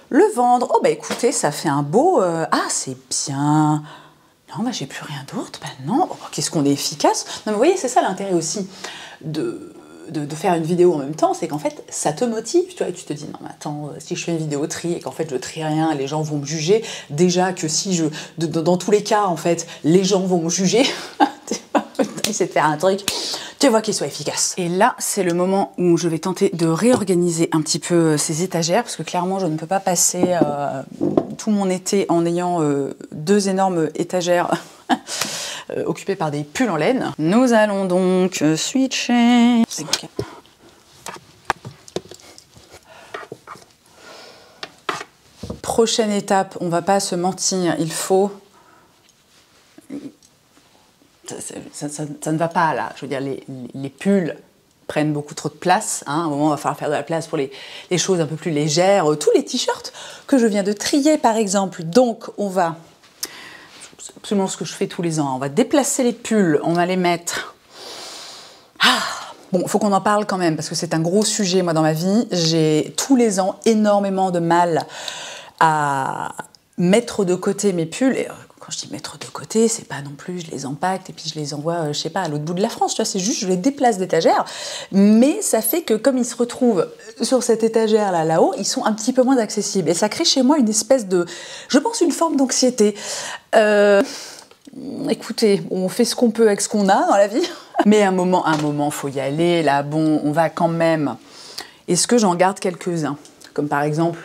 le vendre. Oh bah écoutez, ça fait un beau... Ah c'est bien... Non, bah j'ai plus rien d'autre, bah non, oh, qu'est-ce qu'on est efficace. Non mais vous voyez, c'est ça l'intérêt aussi de faire une vidéo en même temps, c'est qu'en fait ça te motive, tu vois, et tu te dis non mais attends, si je fais une vidéo tri et qu'en fait je trie rien, les gens vont me juger, déjà que si dans tous les cas en fait les gens vont me juger, essayer de faire un truc, tu vois qu'il soit efficace. Et là, c'est le moment où je vais tenter de réorganiser un petit peu ces étagères, parce que clairement, je ne peux pas passer tout mon été en ayant 2 énormes étagères occupées par des pulls en laine. Nous allons donc switcher. Okay. Prochaine étape, on va pas se mentir, il faut... Ça ne va pas là, je veux dire, les pulls prennent beaucoup trop de place, hein. À un moment il va falloir faire de la place pour les choses un peu plus légères, tous les t-shirts que je viens de trier par exemple, donc on va, c'est absolument ce que je fais tous les ans, on va déplacer les pulls, on va les mettre, bon, il faut qu'on en parle quand même parce que c'est un gros sujet moi dans ma vie, j'ai tous les ans énormément de mal à mettre de côté mes pulls, et quand je dis mettre de côté, c'est pas non plus je les empaquete et puis je les envoie, je sais pas, à l'autre bout de la France, tu vois, c'est juste je les déplace d'étagère, mais ça fait que comme ils se retrouvent sur cette étagère là-haut, ils sont un petit peu moins accessibles et ça crée chez moi une espèce de, je pense une forme d'anxiété. Écoutez, on fait ce qu'on peut avec ce qu'on a dans la vie, mais à un moment, faut y aller, là, bon, on va quand même. Est-ce que j'en garde quelques-uns, comme par exemple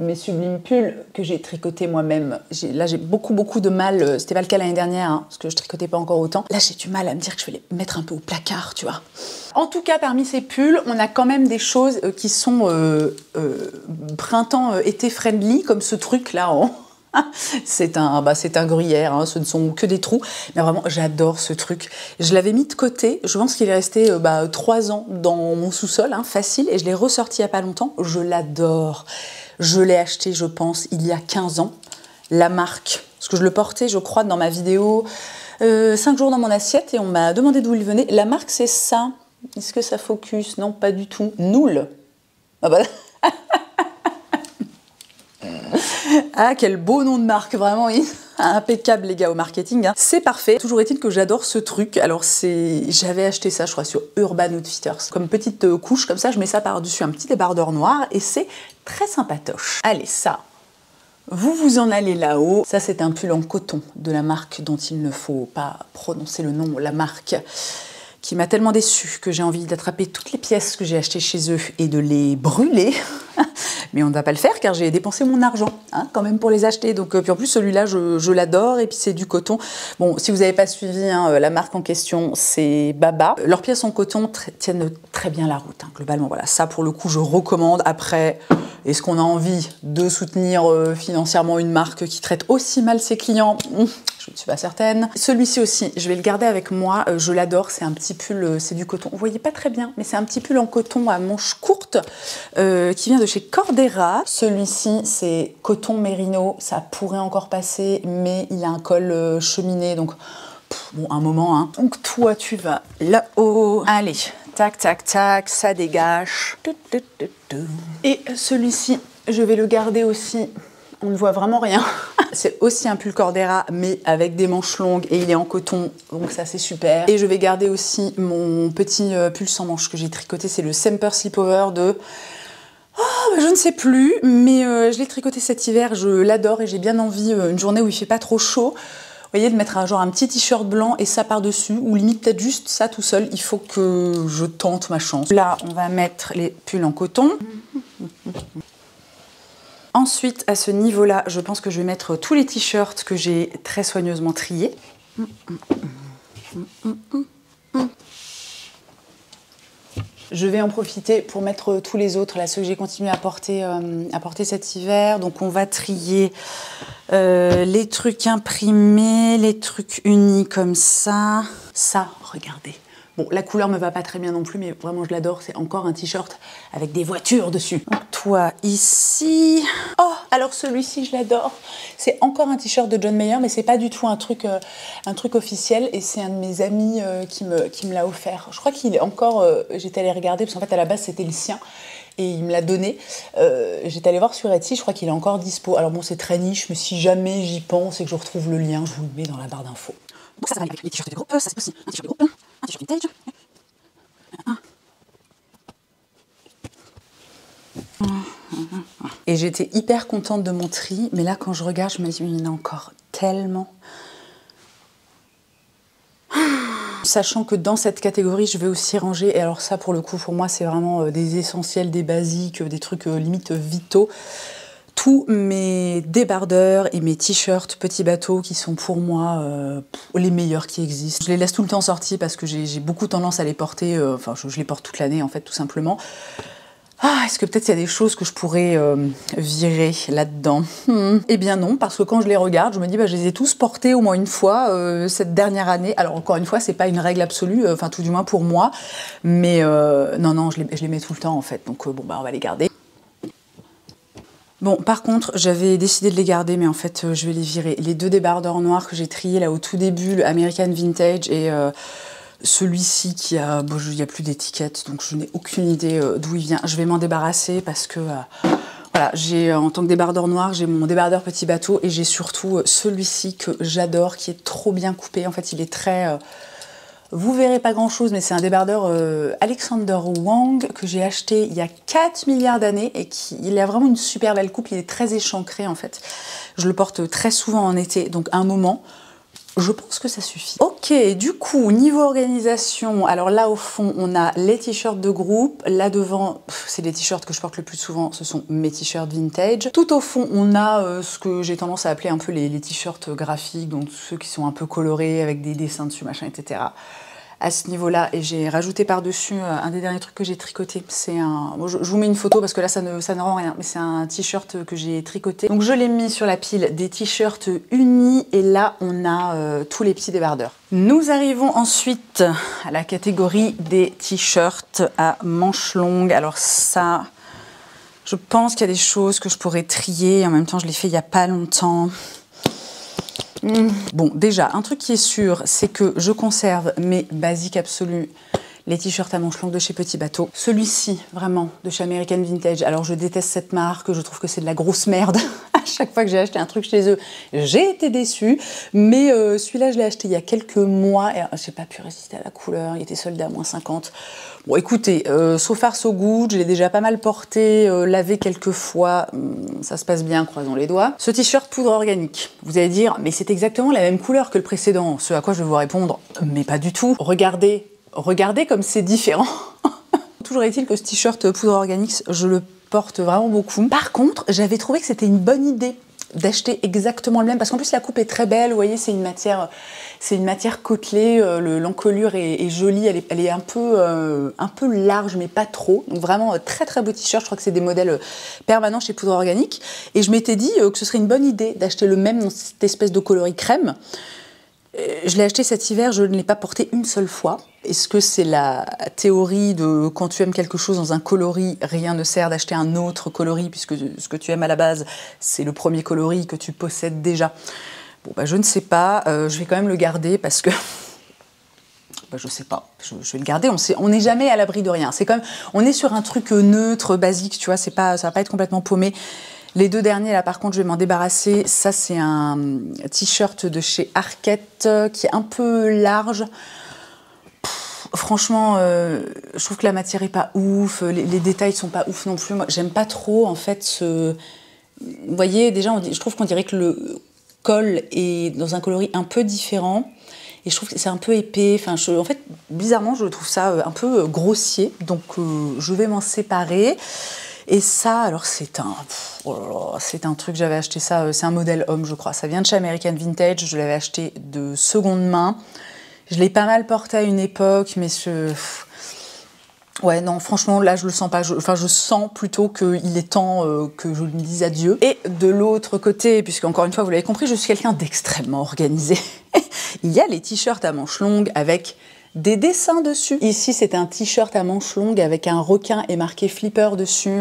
mes sublimes pulls que j'ai tricotés moi-même. Là, j'ai beaucoup de mal. C'était pas le cas l'année dernière, hein, parce que je tricotais pas encore autant. Là, j'ai du mal à me dire que je vais les mettre un peu au placard, tu vois. En tout cas, parmi ces pulls, on a quand même des choses qui sont printemps-été friendly, comme ce truc-là. C'est un gruyère, hein, ce ne sont que des trous. Mais vraiment, j'adore ce truc. Je l'avais mis de côté. Je pense qu'il est resté 3 ans dans mon sous-sol, hein, facile. Et je l'ai ressorti il n'y a pas longtemps. Je l'adore. Je l'ai acheté, je pense, il y a 15 ans. La marque, parce que je le portais, je crois, dans ma vidéo 5 jours dans mon assiette et on m'a demandé d'où il venait. La marque, c'est ça. Est-ce que ça focus? Non, pas du tout. Noul. Ah bah... Ah, quel beau nom de marque, vraiment, impeccable les gars au marketing, hein. C'est parfait. Toujours est-il que j'adore ce truc. Alors j'avais acheté ça, je crois, sur Urban Outfitters. Comme petite couche, comme ça, je mets ça par-dessus un petit débardeur noir et c'est très sympatoche. Allez, ça, vous en allez là-haut. Ça, c'est un pull en coton de la marque dont il ne faut pas prononcer le nom, la marque qui m'a tellement déçue que j'ai envie d'attraper toutes les pièces que j'ai achetées chez eux et de les brûler. Mais on ne va pas le faire car j'ai dépensé mon argent, hein, quand même pour les acheter. Donc, puis en plus, celui-là, je l'adore et puis c'est du coton. Bon, si vous n'avez pas suivi, hein, la marque en question, c'est Baba. Leurs pièces en coton tiennent très bien la route, hein, globalement. Voilà, ça pour le coup, je recommande. Après, est-ce qu'on a envie de soutenir financièrement une marque qui traite aussi mal ses clients? Je ne suis pas certaine. Celui-ci aussi, je vais le garder avec moi. Je l'adore. C'est un petit pull, c'est du coton. Vous voyez pas très bien, mais c'est un petit pull en coton à manches courtes qui vient de chez Cordera. Celui-ci, c'est coton mérino. Ça pourrait encore passer, mais il a un col cheminé, donc bon, un moment. Hein. Donc toi, tu vas là-haut. Allez, tac, tac, tac, ça dégage. Et celui-ci, je vais le garder aussi. On ne voit vraiment rien. C'est aussi un pull Cordera, mais avec des manches longues et il est en coton, donc ça c'est super. Et je vais garder aussi mon petit pull sans manches que j'ai tricoté, c'est le Semper Slipover de... Oh, je ne sais plus, mais je l'ai tricoté cet hiver, je l'adore et j'ai bien envie, une journée où il fait pas trop chaud, vous voyez, de mettre un petit t-shirt blanc et ça par-dessus, ou limite peut-être juste ça tout seul, il faut que je tente ma chance. Là, on va mettre les pulls en coton. Ensuite, à ce niveau-là, je pense que je vais mettre tous les t-shirts que j'ai très soigneusement triés. Je vais en profiter pour mettre tous les autres, là, ceux que j'ai continué à porter cet hiver. Donc on va trier les trucs imprimés, les trucs unis comme ça. Ça, regardez. Bon, la couleur me va pas très bien non plus, mais vraiment je l'adore. C'est encore un t-shirt avec des voitures dessus. Donc, toi, ici. Oh, alors celui-ci, je l'adore. C'est encore un t-shirt de John Mayer, mais c'est pas du tout un truc officiel. Et c'est un de mes amis qui me l'a offert. Je crois qu'il est encore... J'étais allée regarder, parce qu'en fait, à la base, c'était le sien. Et il me l'a donné. J'étais allée voir sur Etsy, je crois qu'il est encore dispo. Alors bon, c'est très niche, mais si jamais j'y pense et que je retrouve le lien, je vous le mets dans la barre d'infos. Donc ça va avec les t-shirts de groupe, ça c'est aussi un t-shirt de groupe, un t-shirt vintage. Et j'étais hyper contente de mon tri, mais là quand je regarde, je me dis, il y en a encore tellement. sachant que dans cette catégorie, je vais aussi ranger, et alors ça pour le coup, pour moi, c'est vraiment des essentiels, des basiques, des trucs limite vitaux. Tous mes débardeurs et mes t-shirts petits bateaux qui sont pour moi les meilleurs qui existent. Je les laisse tout le temps sortis parce que j'ai beaucoup tendance à les porter, enfin je les porte toute l'année en fait tout simplement. Ah, est-ce que peut-être il y a des choses que je pourrais virer là-dedans? Eh bien non, parce que quand je les regarde, je me dis bah, je les ai tous portés au moins une fois cette dernière année. Alors encore une fois, c'est pas une règle absolue, enfin tout du moins pour moi, mais non, je les mets tout le temps en fait, donc bon bah on va les garder. Bon, par contre, j'avais décidé de les garder, mais en fait, je vais les virer. Les deux débardeurs noirs que j'ai triés là au tout début, le American Vintage et celui-ci qui a... Bon, il n'y a plus d'étiquette, donc je n'ai aucune idée d'où il vient. Je vais m'en débarrasser parce que... voilà, j'ai en tant que débardeur noir, j'ai mon débardeur petit bateau et j'ai surtout celui-ci que j'adore, qui est trop bien coupé. En fait, il est très... vous verrez pas grand chose, mais c'est un débardeur Alexander Wang que j'ai acheté il y a 4 milliards d'années et il a vraiment une super belle coupe, il est très échancré en fait. Je le porte très souvent en été, donc un moment, je pense que ça suffit. Ok, du coup, niveau organisation, alors là au fond, on a les t-shirts de groupe, là devant, c'est les t-shirts que je porte le plus souvent, ce sont mes t-shirts vintage. Tout au fond, on a ce que j'ai tendance à appeler un peu les t-shirts graphiques, donc ceux qui sont un peu colorés avec des dessins dessus, machin, etc. À ce niveau-là, et j'ai rajouté par-dessus un des derniers trucs que j'ai tricoté. C'est un... Bon, je vous mets une photo parce que là, ça ne rend rien, mais c'est un t-shirt que j'ai tricoté. Donc je l'ai mis sur la pile des t-shirts unis, et là, on a tous les petits débardeurs. Nous arrivons ensuite à la catégorie des t-shirts à manches longues. Alors ça, je pense qu'il y a des choses que je pourrais trier. En même temps, je l'ai fait il n'y a pas longtemps. Bon, déjà, un truc qui est sûr, c'est que je conserve mes basiques absolus, les t-shirts à manches longues de chez Petit Bateau. Celui-ci, vraiment, de chez American Vintage. Alors, je déteste cette marque, je trouve que c'est de la grosse merde. À chaque fois que j'ai acheté un truc chez eux, j'ai été déçue. Mais celui-là, je l'ai acheté il y a quelques mois et j'ai pas pu résister à la couleur. Il était soldé à -50. Bon, écoutez, so far so good, je l'ai déjà pas mal porté, lavé quelques fois, ça se passe bien, croisons les doigts. Ce t-shirt poudre organique, vous allez dire, mais c'est exactement la même couleur que le précédent. Ce à quoi je vais vous répondre, mais pas du tout. Regardez comme c'est différent. Toujours est-il que ce t-shirt poudre organique, je le porte vraiment beaucoup. Par contre, j'avais trouvé que c'était une bonne idée d'acheter exactement le même, parce qu'en plus la coupe est très belle, vous voyez, c'est une matière côtelée, l'encolure est jolie, elle est un peu large, mais pas trop, donc vraiment très très beau t-shirt. Je crois que c'est des modèles permanents chez Poudre Organique, et je m'étais dit que ce serait une bonne idée d'acheter le même dans cette espèce de coloris crème. Je l'ai acheté cet hiver, je ne l'ai pas porté une seule fois. Est-ce que c'est la théorie de quand tu aimes quelque chose dans un coloris, rien ne sert d'acheter un autre coloris, puisque ce que tu aimes à la base, c'est le premier coloris que tu possèdes déjà? Bon, bah, je ne sais pas, je vais quand même le garder parce que... bah, je sais pas, je vais le garder, on n'est jamais à l'abri de rien. C'est comme, on est sur un truc neutre, basique, tu vois, ça va pas être complètement paumé. Les deux derniers, là, par contre, je vais m'en débarrasser. Ça, c'est un t-shirt de chez Arket qui est un peu large. Franchement, je trouve que la matière est pas ouf, les détails sont pas ouf non plus. Moi, j'aime pas trop, en fait, ce... Vous voyez, déjà, je trouve qu'on dirait que le col est dans un coloris un peu différent. Et je trouve que c'est un peu épais. Enfin, en fait, bizarrement, je trouve ça un peu grossier. Donc, je vais m'en séparer. Et ça, alors c'est un truc, j'avais acheté ça, c'est un modèle homme je crois, ça vient de chez American Vintage, je l'avais acheté de seconde main, je l'ai pas mal porté à une époque, mais ouais non, franchement là je le sens pas, je sens plutôt qu'il est temps que je lui dise adieu. Et de l'autre côté, puisque encore une fois vous l'avez compris, je suis quelqu'un d'extrêmement organisé, il y a les t-shirts à manches longues avec des dessins dessus. Ici, c'est un t-shirt à manches longues avec un requin et marqué Flipper dessus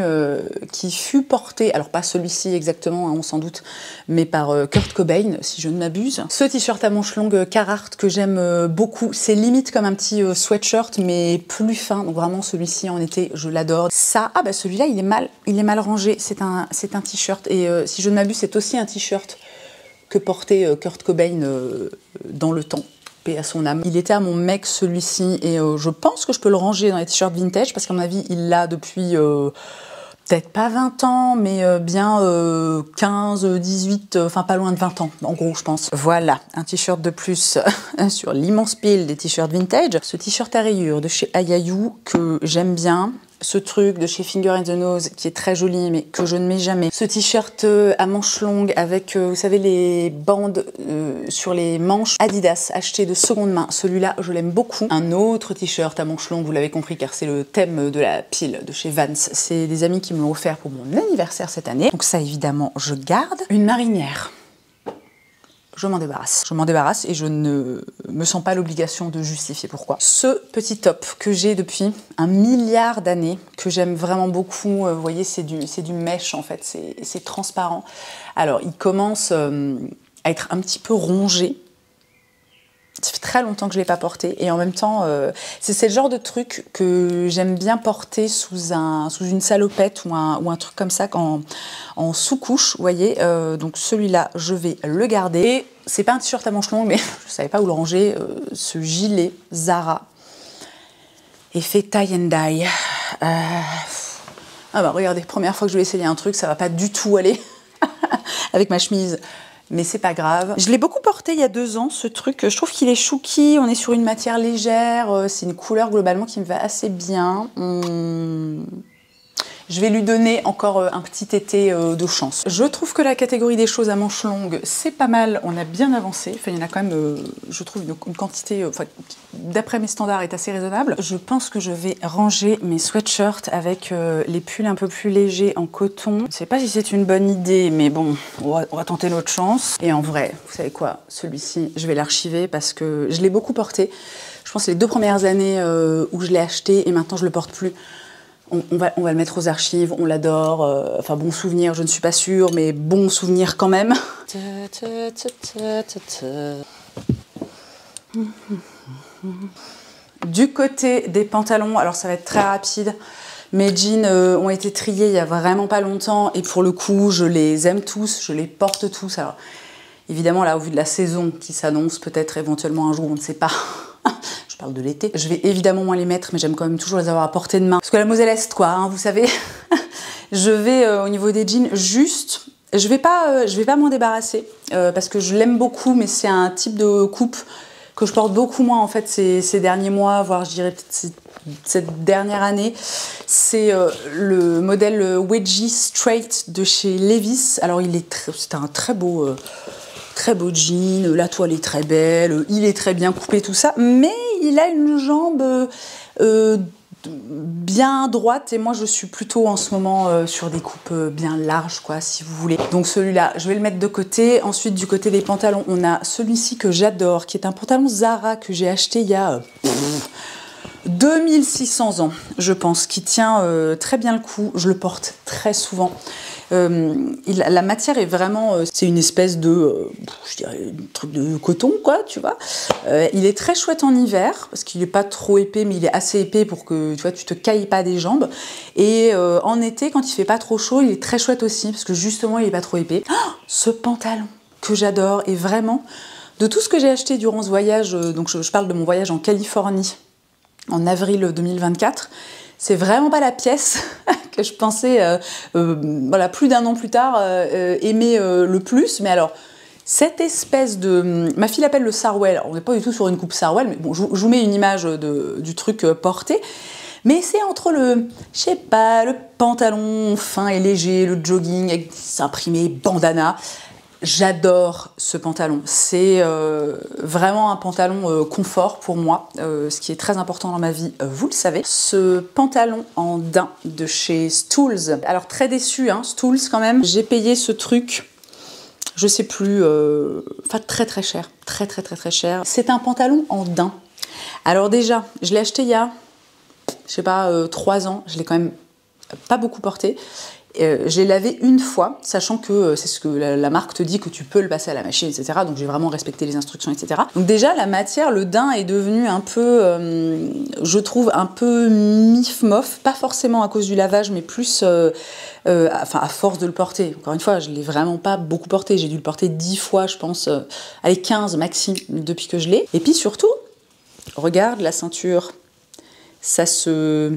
qui fut porté, alors pas celui-ci exactement, hein, on s'en doute, mais par Kurt Cobain, si je ne m'abuse. Ce t-shirt à manches longues Carhartt que j'aime beaucoup, c'est limite comme un petit sweatshirt, mais plus fin, donc vraiment celui-ci en été, je l'adore. Ça, ah bah celui-là, il est mal rangé, c'est un t-shirt, et si je ne m'abuse, c'est aussi un t-shirt que portait Kurt Cobain dans le temps. À son âme. Il était à mon mec celui-ci et je pense que je peux le ranger dans les t-shirts vintage parce qu'à mon avis il l'a depuis peut-être pas 20 ans, mais bien 15, 18, enfin pas loin de 20 ans, en gros, je pense. Voilà, un t-shirt de plus sur l'immense pile des t-shirts vintage. Ce t-shirt à rayures de chez Ayayu que j'aime bien. Ce truc de chez Finger and the Nose qui est très joli mais que je ne mets jamais. Ce t-shirt à manches longues avec, vous savez, les bandes sur les manches Adidas acheté de seconde main. Celui-là, je l'aime beaucoup. Un autre t-shirt à manches longues, vous l'avez compris car c'est le thème de la pile de chez Vans. C'est des amis qui me l'ont offert pour mon anniversaire cette année. Donc ça, évidemment, je garde. Une marinière. Je m'en débarrasse. Je m'en débarrasse et je ne me sens pas l'obligation de justifier pourquoi. Ce petit top que j'ai depuis 1 milliard d'années, que j'aime vraiment beaucoup, vous voyez, c'est du mesh en fait, c'est transparent. Alors, il commence à être un petit peu rongé. Ça fait très longtemps que je ne l'ai pas porté et en même temps, c'est le genre de truc que j'aime bien porter sous une salopette ou un truc comme ça en sous-couche, vous voyez. Donc celui-là, je vais le garder. Et c'est pas un t-shirt à manches longues, mais je ne savais pas où le ranger. Ce gilet Zara, effet tie and dye. Ah bah regardez, première fois que je vais essayer un truc, ça va pas du tout aller avec ma chemise. Mais c'est pas grave. Je l'ai beaucoup porté il y a 2 ans, ce truc. Je trouve qu'il est chouki, on est sur une matière légère. C'est une couleur globalement qui me va assez bien. Je vais lui donner encore un petit été de chance. Je trouve que la catégorie des choses à manches longues, c'est pas mal. On a bien avancé. Enfin, il y en a quand même, je trouve, une quantité, d'après mes standards, est assez raisonnable. Je pense que je vais ranger mes sweatshirts avec les pulls un peu plus légers en coton. Je ne sais pas si c'est une bonne idée, mais bon, on va tenter notre chance. Et en vrai, vous savez quoi, celui-ci, je vais l'archiver parce que je l'ai beaucoup porté. Je pense que les 2 premières années où je l'ai acheté et maintenant je le porte plus. On va le mettre aux archives, on l'adore. Enfin, bon souvenir, je ne suis pas sûre, mais bon souvenir quand même. Du côté des pantalons, alors ça va être très rapide. Mes jeans ont été triés il y a vraiment pas longtemps et pour le coup, je les aime tous, je les porte tous. Alors, évidemment, là, au vu de la saison qui s'annonce, peut-être éventuellement un jour, on ne sait pas. Je parle de l'été. Je vais évidemment moins les mettre, mais j'aime quand même toujours les avoir à portée de main. Parce que la Moselle Est, quoi, hein, vous savez. Je vais, au niveau des jeans, juste... Je vais pas m'en débarrasser, parce que je l'aime beaucoup, mais c'est un type de coupe que je porte beaucoup moins, en fait, ces derniers mois, voire, je dirais, peut-être cette dernière année. C'est le modèle Wedgie Straight de chez Levi's. Alors, c'est un très beau jean, la toile est très belle, il est très bien coupé, tout ça, mais il a une jambe bien droite et moi je suis plutôt en ce moment sur des coupes bien larges, quoi, si vous voulez. Donc celui-là, je vais le mettre de côté. Ensuite, du côté des pantalons, on a celui-ci que j'adore, qui est un pantalon Zara que j'ai acheté il y a 2600 ans, je pense, qui tient très bien le coup. Je le porte très souvent. La matière est vraiment, c'est une espèce de, je dirais, un truc de coton, quoi, tu vois. Il est très chouette en hiver, parce qu'il n'est pas trop épais, mais il est assez épais pour que, tu vois, tu te cailles pas des jambes. Et en été, quand il fait pas trop chaud, il est très chouette aussi, parce que justement, il est pas trop épais. Oh, ce pantalon que j'adore, et vraiment, de tout ce que j'ai acheté durant ce voyage, donc je parle de mon voyage en Californie, en avril 2024, c'est vraiment pas la pièce que je pensais, voilà, plus d'1 an plus tard, aimer le plus. Mais alors, cette espèce de... Ma fille l'appelle le Sarwell. Alors, on n'est pas du tout sur une coupe Sarwell, mais bon, je vous mets une image du truc porté. Mais c'est entre le, je sais pas, le pantalon fin et léger, le jogging avec des imprimés, bandana. J'adore ce pantalon. C'est vraiment un pantalon confort pour moi, ce qui est très important dans ma vie, vous le savez. Ce pantalon en daim de chez Stools. Alors très déçue, hein, Stools quand même. J'ai payé ce truc, je sais plus, enfin très cher, très cher. C'est un pantalon en daim. Alors déjà, je l'ai acheté il y a, je sais pas, 3 ans. Je l'ai quand même pas beaucoup porté. Je l'ai lavé une fois, sachant que c'est ce que la marque te dit, que tu peux le passer à la machine, etc. Donc j'ai vraiment respecté les instructions, etc. Donc déjà, la matière, le daim est devenu un peu, je trouve, un peu mif-mof. Pas forcément à cause du lavage, mais plus enfin, à force de le porter. Encore une fois, je ne l'ai vraiment pas beaucoup porté. J'ai dû le porter 10 fois, je pense, allez, 15 maxi, depuis que je l'ai. Et puis surtout, regarde la ceinture, ça se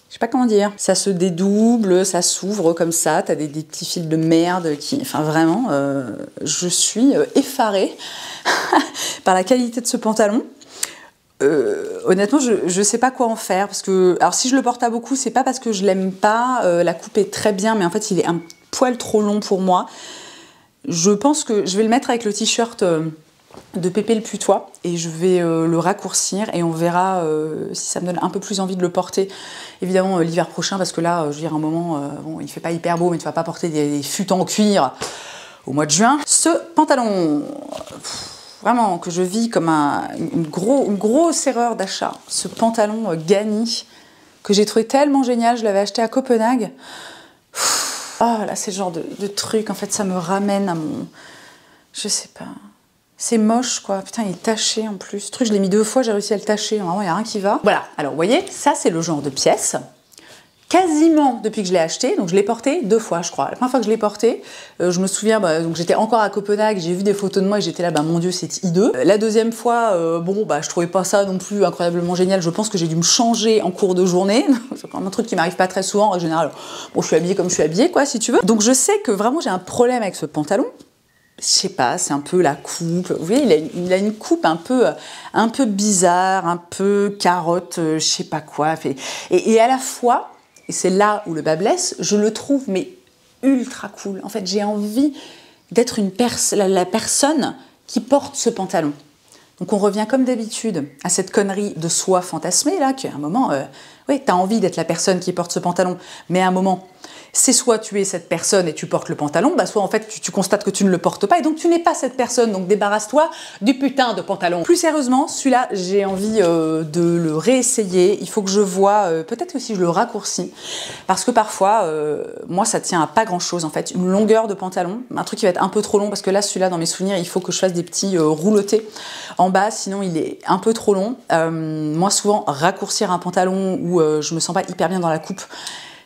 je sais pas comment dire, ça se dédouble, ça s'ouvre comme ça, t'as des petits fils de merde qui... Enfin vraiment, je suis effarée par la qualité de ce pantalon. Honnêtement, je sais pas quoi en faire, parce que... Alors si je le porte pas beaucoup, c'est pas parce que je l'aime pas, la coupe est très bien, mais en fait il est un poil trop long pour moi. Je pense que je vais le mettre avec le t-shirt de Pépé le Putois et je vais le raccourcir et on verra si ça me donne un peu plus envie de le porter évidemment l'hiver prochain, parce que là je veux dire, un moment bon, il fait pas hyper beau, mais tu vas pas porter des fûts en cuir au mois de juin. Ce pantalon vraiment que je vis comme une grosse erreur d'achat, ce pantalon Gani que j'ai trouvé tellement génial, je l'avais acheté à Copenhague. Ah là, c'est le genre de truc, en fait ça me ramène à mon... je sais pas... C'est moche, quoi. Putain, il est taché en plus. Ce truc, je l'ai mis 2 fois, j'ai réussi à le tacher. Vraiment, il n'y a rien qui va. Voilà. Alors, vous voyez, ça, c'est le genre de pièce. Quasiment depuis que je l'ai acheté. Donc, je l'ai porté 2 fois, je crois. La première fois que je l'ai porté, je me souviens, donc j'étais encore à Copenhague, j'ai vu des photos de moi et j'étais là, mon Dieu, c'est hideux. La deuxième fois, bon, je trouvais pas ça non plus incroyablement génial. Je pense que j'ai dû me changer en cours de journée. C'est quand même un truc qui m'arrive pas très souvent. En général, bon, je suis habillée comme je suis habillée, quoi, si tu veux. Donc, je sais que vraiment, j'ai un problème avec ce pantalon. Je sais pas, c'est un peu la coupe. Vous voyez, il a une coupe un peu bizarre, un peu carotte, je sais pas quoi. Et à la fois, et c'est là où le bas blesse, je le trouve mais ultra cool. En fait, j'ai envie d'être la personne qui porte ce pantalon. Donc on revient comme d'habitude à cette connerie de soi fantasmée là, qu'à un moment, oui, t'as envie d'être la personne qui porte ce pantalon, mais à un moment, c'est soit tu es cette personne et tu portes le pantalon, soit en fait tu constates que tu ne le portes pas et donc tu n'es pas cette personne, donc débarrasse-toi du putain de pantalon. Plus sérieusement, celui-là, j'ai envie de le réessayer, il faut que je vois, peut-être que si je le raccourcis, parce que parfois, moi ça tient à pas grand-chose en fait, une longueur de pantalon, un truc qui va être un peu trop long, parce que là celui-là dans mes souvenirs, il faut que je fasse des petits roulotés en bas, sinon il est un peu trop long. Moi souvent, raccourcir un pantalon où je me sens pas hyper bien dans la coupe,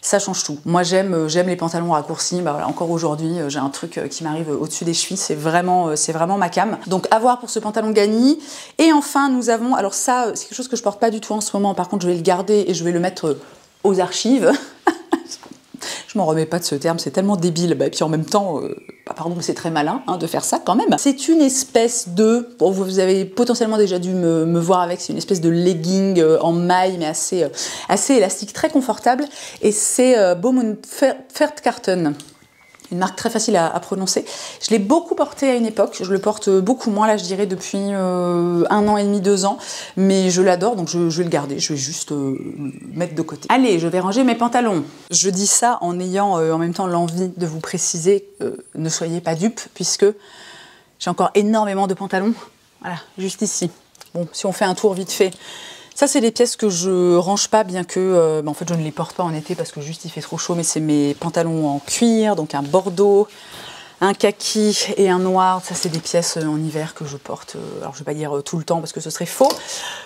ça change tout. Moi, j'aime les pantalons raccourcis. Voilà, encore aujourd'hui, j'ai un truc qui m'arrive au-dessus des chevilles. C'est vraiment ma came. Donc, à voir pour ce pantalon Gani. Et enfin, nous avons... Alors ça, c'est quelque chose que je porte pas du tout en ce moment. Par contre, je vais le garder et je vais le mettre aux archives. Je m'en remets pas de ce terme, c'est tellement débile. Et puis en même temps, pardon, c'est très malin de faire ça quand même. C'est une espèce de... Bon, vous avez potentiellement déjà dû me voir avec, c'est une espèce de legging en maille, mais assez élastique, très confortable. Et c'est Bowman Fertkarten. Une marque très facile à prononcer. Je l'ai beaucoup porté à une époque, je le porte beaucoup moins là, je dirais depuis 1 an et demi, 2 ans, mais je l'adore, donc je vais le garder, je vais juste le mettre de côté. Allez, je vais ranger mes pantalons. Je dis ça en ayant en même temps l'envie de vous préciser, ne soyez pas dupes, puisque j'ai encore énormément de pantalons, voilà, juste ici. Bon, si on fait un tour vite fait, ça, c'est des pièces que je range pas, bien que, en fait, je ne les porte pas en été parce que juste il fait trop chaud, mais c'est mes pantalons en cuir, donc un bordeaux, un kaki et un noir. Ça, c'est des pièces en hiver que je porte, alors je vais pas dire tout le temps parce que ce serait faux,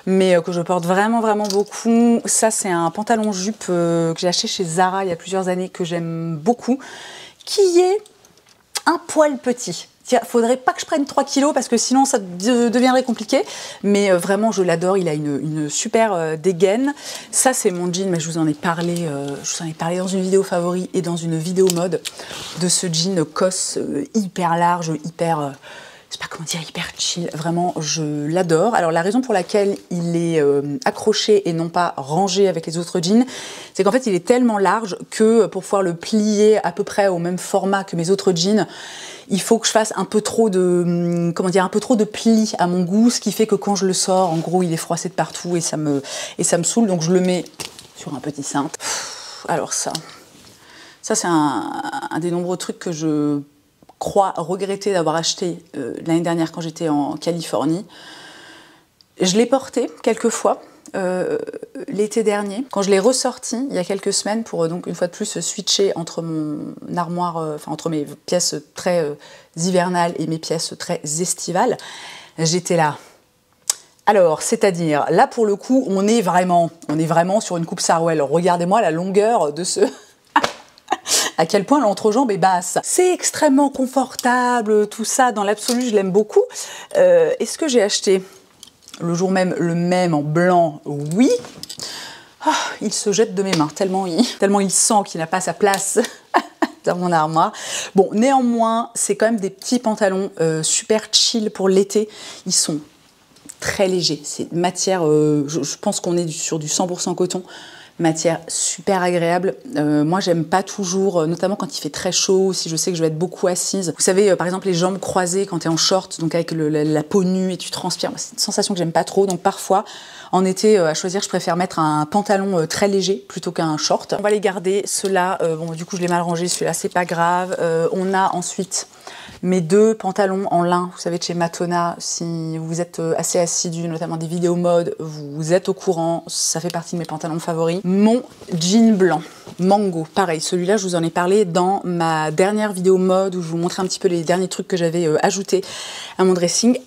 mais que je porte vraiment, vraiment beaucoup. Ça, c'est un pantalon jupe que j'ai acheté chez Zara il y a plusieurs années, que j'aime beaucoup, qui est un poil petit. Tiens, faudrait pas que je prenne 3 kilos parce que sinon ça deviendrait compliqué. Mais vraiment, je l'adore. Il a une super dégaine. Ça, c'est mon jean, mais je vous en ai parlé dans une vidéo favori et dans une vidéo mode de ce jean COS hyper large, hyper... je sais pas comment dire, hyper chill. Vraiment, je l'adore. Alors, la raison pour laquelle il est accroché et non pas rangé avec les autres jeans, c'est qu'en fait, il est tellement large que pour pouvoir le plier à peu près au même format que mes autres jeans, il faut que je fasse un peu trop de, comment dire, un peu trop de plis à mon goût, ce qui fait que quand je le sors, en gros, il est froissé de partout et ça me saoule. Donc, je le mets sur un petit cintre. Alors ça c'est un des nombreux trucs que je crois regretter d'avoir acheté l'année dernière quand j'étais en Californie. Je l'ai porté quelques fois l'été dernier. Quand je l'ai ressorti il y a quelques semaines pour donc une fois de plus switcher entre mon armoire, entre mes pièces très hivernales et mes pièces très estivales, j'étais là. Alors, c'est-à-dire, là pour le coup, on est vraiment sur une coupe Sarwell. Regardez-moi la longueur de ce... à quel point l'entrejambe est basse. C'est extrêmement confortable, tout ça, dans l'absolu, je l'aime beaucoup. Est-ce que j'ai acheté le jour même le même en blanc? Oui. Oh, il se jette de mes mains, tellement il sent qu'il n'a pas sa place dans mon armoire. Bon, néanmoins, c'est quand même des petits pantalons super chill pour l'été. Ils sont très légers. C'est matière, je pense qu'on est sur du 100% coton. Matière super agréable. Moi, j'aime pas toujours, notamment quand il fait très chaud, si je sais que je vais être beaucoup assise. Vous savez, par exemple, les jambes croisées quand tu es en short, donc avec la peau nue et tu transpires. C'est une sensation que j'aime pas trop. Donc parfois, en été, à choisir, je préfère mettre un pantalon très léger plutôt qu'un short. On va les garder. Ceux-là, bon, du coup, je l'ai mal rangé. Celui-là, c'est pas grave. On a ensuite mes 2 pantalons en lin, vous savez, de chez Matona. Si vous êtes assez assidu, notamment des vidéos mode, vous êtes au courant, ça fait partie de mes pantalons favoris. Mon jean blanc, Mango, pareil, celui-là, je vous en ai parlé dans ma dernière vidéo mode où je vous montrais un petit peu les derniers trucs que j'avais ajoutés à mon dressing.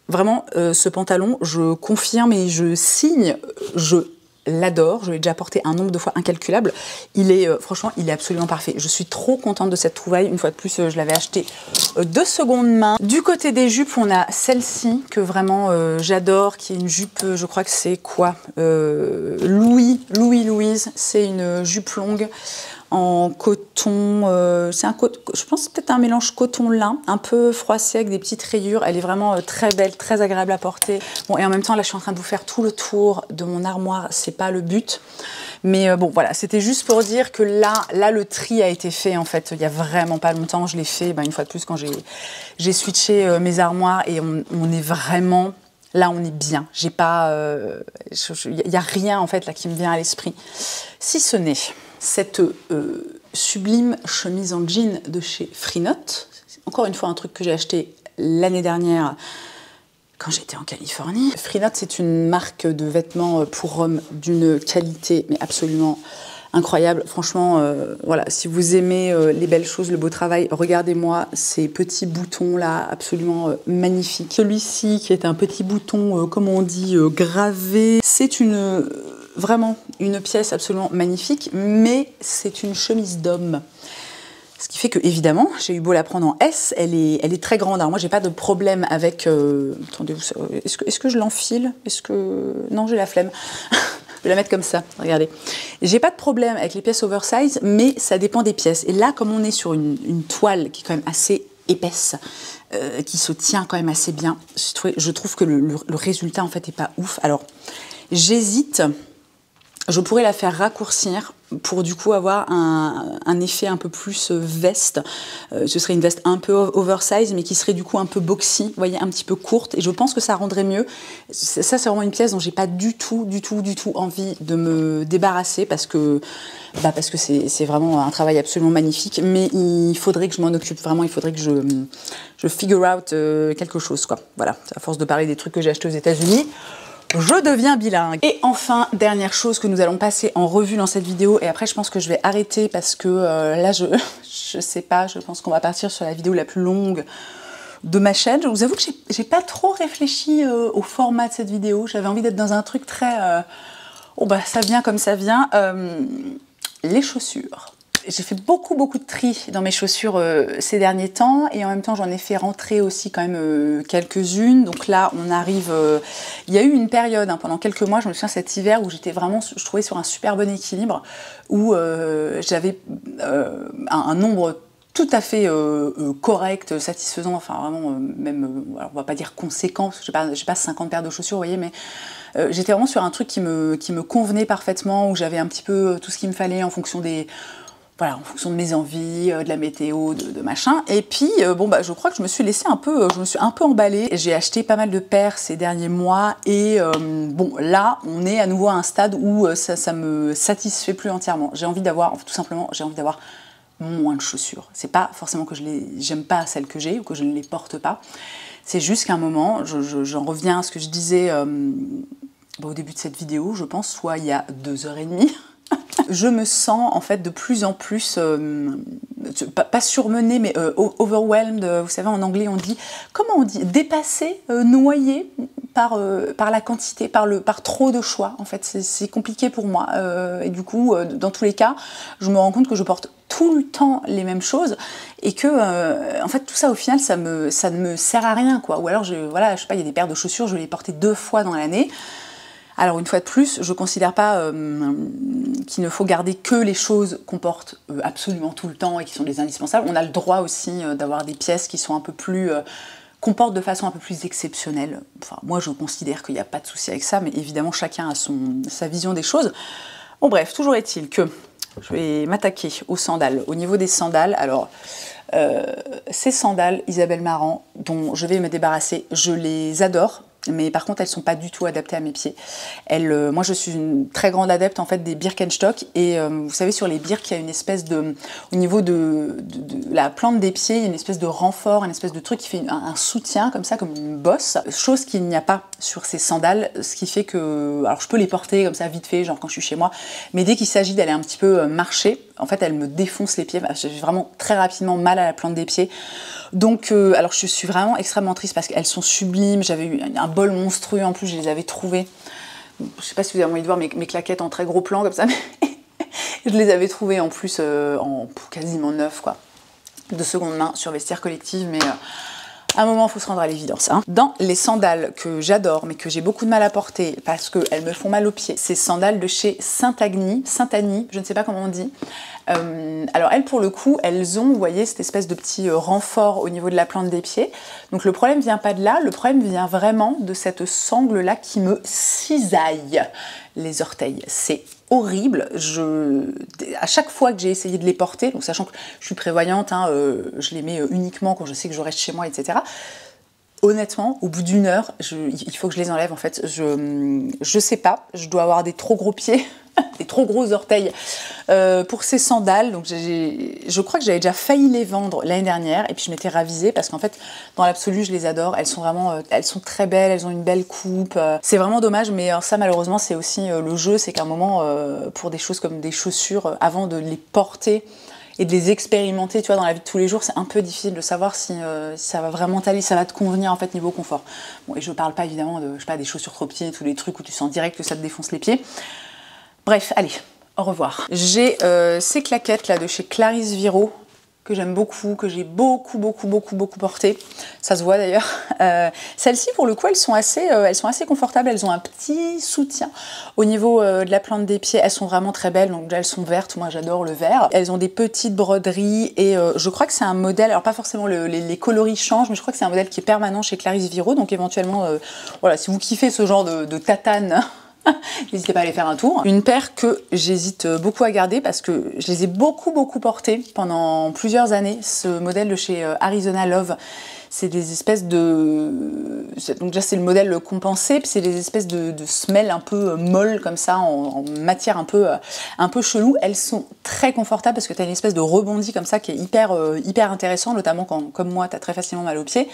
Vraiment, ce pantalon, je confirme et je signe, je l'adore, je l'ai déjà porté un nombre de fois incalculable. Il est, franchement, il est absolument parfait. Je suis trop contente de cette trouvaille. Une fois de plus, je l'avais acheté de seconde main. Du côté des jupes, on a celle-ci que vraiment j'adore, qui est une jupe, je crois que c'est quoi Louise. C'est une jupe longue en coton, c'est un coton, je pense peut-être un mélange coton-lin, un peu froissé avec des petites rayures. Elle est vraiment très belle, très agréable à porter. Bon, et en même temps, là, je suis en train de vous faire tout le tour de mon armoire. C'est pas le but, mais bon, voilà, c'était juste pour dire que là, le tri a été fait en fait. Il y a vraiment pas longtemps, je l'ai fait. Une fois de plus quand j'ai switché mes armoires et on est vraiment. Là, on est bien. J'ai pas, il y a rien en fait là qui me vient à l'esprit, si ce n'est cette sublime chemise en jean de chez Freenote. C'est encore une fois un truc que j'ai acheté l'année dernière quand j'étais en Californie. Freenote, c'est une marque de vêtements pour hommes d'une qualité mais absolument incroyable. Franchement, voilà, si vous aimez les belles choses, le beau travail, regardez-moi ces petits boutons là, absolument magnifiques. Celui-ci qui est un petit bouton, comme on dit, gravé, c'est vraiment une pièce absolument magnifique, mais c'est une chemise d'homme. Ce qui fait que, évidemment, j'ai eu beau la prendre en S, elle est très grande. Alors moi, j'ai pas de problème avec... attendez, est-ce que je l'enfile? Non, j'ai la flemme. Je vais la mettre comme ça, regardez. J'ai pas de problème avec les pièces oversize, mais ça dépend des pièces. Et là, comme on est sur une toile qui est quand même assez épaisse, qui se tient quand même assez bien, je trouve que le résultat, en fait, est pas ouf. Alors, j'hésite... Je pourrais la faire raccourcir pour du coup avoir un effet un peu plus veste. Ce serait une veste un peu oversize, mais qui serait du coup un peu boxy, vous voyez, un petit peu courte. Et je pense que ça rendrait mieux. Ça, c'est vraiment une pièce dont j'ai pas du tout envie de me débarrasser parce que c'est vraiment un travail absolument magnifique. Mais il faudrait que je m'en occupe vraiment. Il faudrait que je figure out quelque chose, quoi. Voilà, à force de parler des trucs que j'ai achetés aux États-Unis. Je deviens bilingue. Et enfin, dernière chose que nous allons passer en revue dans cette vidéo, et après je pense que je vais arrêter parce que là je sais pas, je pense qu'on va partir sur la vidéo la plus longue de ma chaîne. Je vous avoue que j'ai pas trop réfléchi au format de cette vidéo. J'avais envie d'être dans un truc très... ça vient comme ça vient. Les chaussures. J'ai fait beaucoup de tri dans mes chaussures ces derniers temps et en même temps j'en ai fait rentrer aussi quand même quelques-unes. Donc là on arrive, il y a eu une période pendant quelques mois, je me souviens cet hiver où j'étais vraiment, je trouvais sur un super bon équilibre où j'avais un nombre tout à fait correct, satisfaisant, enfin vraiment même, alors on va pas dire conséquent, parce que j'ai pas 50 paires de chaussures, vous voyez, mais j'étais vraiment sur un truc qui me convenait parfaitement, où j'avais un petit peu tout ce qu'il me fallait en fonction des... Voilà, en fonction de mes envies, de la météo, de machin. Et puis, je crois que je me suis laissée un peu emballée. J'ai acheté pas mal de paires ces derniers mois. Et là, on est à nouveau à un stade où ça me satisfait plus entièrement. J'ai envie d'avoir moins de chaussures. C'est pas forcément que j'aime pas celles que j'ai ou que je ne les porte pas. C'est juste qu'à un moment, j'en reviens à ce que je disais au début de cette vidéo, je pense, soit il y a 2h30. Je me sens en fait de plus en plus, pas surmenée, mais overwhelmed. Vous savez, en anglais on dit, comment on dit, dépassée, noyée par la quantité, par trop de choix. En fait, c'est compliqué pour moi. Et du coup, dans tous les cas, je me rends compte que je porte tout le temps les mêmes choses et que en fait tout ça au final ça ne me sert à rien, quoi. Ou alors je sais pas, il y a des paires de chaussures, je vais les porter 2 fois dans l'année. Alors une fois de plus, je ne considère pas qu'il ne faut garder que les choses qu'on porte absolument tout le temps et qui sont des indispensables. On a le droit aussi d'avoir des pièces qui sont un peu plus... qu'on porte de façon un peu plus exceptionnelle. Enfin, moi je considère qu'il n'y a pas de souci avec ça, mais évidemment chacun a sa vision des choses. Bon bref, toujours est-il que je vais m'attaquer aux sandales. Au niveau des sandales, alors... ces sandales Isabelle Marant dont je vais me débarrasser, je les adore, mais par contre elles sont pas du tout adaptées à mes pieds. Moi je suis une très grande adepte en fait des Birkenstock et vous savez sur les Birk il y a une espèce de, au niveau de la plante des pieds, il y a une espèce de renfort, une espèce de truc qui fait un soutien comme ça, comme une bosse, chose qu'il n'y a pas sur ces sandales, ce qui fait que, alors je peux les porter comme ça vite fait, genre quand je suis chez moi, mais dès qu'il s'agit d'aller un petit peu marcher, en fait elles me défoncent les pieds, j'ai vraiment très rapidement mal à la plante des pieds. Donc, alors je suis vraiment extrêmement triste parce qu'elles sont sublimes. J'avais eu un bol monstrueux en plus, je les avais trouvées. Je sais pas si vous avez envie de voir mes claquettes en très gros plan comme ça, mais je les avais trouvées en plus en quasiment neuf, quoi, de seconde main sur Vestiaire Collective, mais à un moment, il faut se rendre à l'évidence. Hein. Dans les sandales que j'adore, mais que j'ai beaucoup de mal à porter parce qu'elles me font mal aux pieds, ces sandales de chez Saint-Agny, je ne sais pas comment on dit. Alors elles, pour le coup, elles ont, vous voyez, cette espèce de petit renfort au niveau de la plante des pieds. Donc le problème vient pas de là, le problème vient vraiment de cette sangle-là qui me cisaille les orteils. C'est horrible. À chaque fois que j'ai essayé de les porter, donc sachant que je suis prévoyante, hein, je les mets uniquement quand je sais que je reste chez moi, etc. Honnêtement, au bout d'une heure, il faut que je les enlève en fait. Je sais pas, je dois avoir des trop gros pieds, des trop gros orteils pour ces sandales. Donc je crois que j'avais déjà failli les vendre l'année dernière et puis je m'étais ravisée parce qu'en fait, dans l'absolu, je les adore. Elles sont vraiment, elles sont très belles, elles ont une belle coupe. C'est vraiment dommage, mais ça malheureusement, c'est aussi le jeu, c'est qu'à un moment, pour des choses comme des chaussures, avant de les porter et de les expérimenter, tu vois, dans la vie de tous les jours, c'est un peu difficile de savoir si ça va vraiment t'aller, ça va te convenir en fait niveau confort. Bon, et je parle pas évidemment de, je sais pas, des chaussures trop petites ou des trucs où tu sens direct que ça te défonce les pieds. Bref, allez, au revoir. J'ai ces claquettes là de chez Clarisse Viro que j'aime beaucoup, que j'ai beaucoup porté. Ça se voit d'ailleurs. Celles-ci, pour le coup, elles sont assez confortables. Elles ont un petit soutien au niveau de la plante des pieds. Elles sont vraiment très belles. Donc elles sont vertes. Moi, j'adore le vert. Elles ont des petites broderies et je crois que c'est un modèle. Alors pas forcément les coloris changent, mais je crois que c'est un modèle qui est permanent chez Clarisse Viro. Donc éventuellement, voilà, si vous kiffez ce genre de tatane. N'hésitez pas à aller faire un tour. Une paire que j'hésite beaucoup à garder parce que je les ai beaucoup portées pendant plusieurs années. Ce modèle de chez Arizona Love, c'est des espèces de... Donc déjà c'est le modèle compensé, puis c'est des espèces de semelles un peu molles comme ça, en matière un peu chelou. Elles sont très confortables parce que tu as une espèce de rebondi comme ça qui est hyper intéressant, notamment quand, comme moi, tu as très facilement mal aux pieds.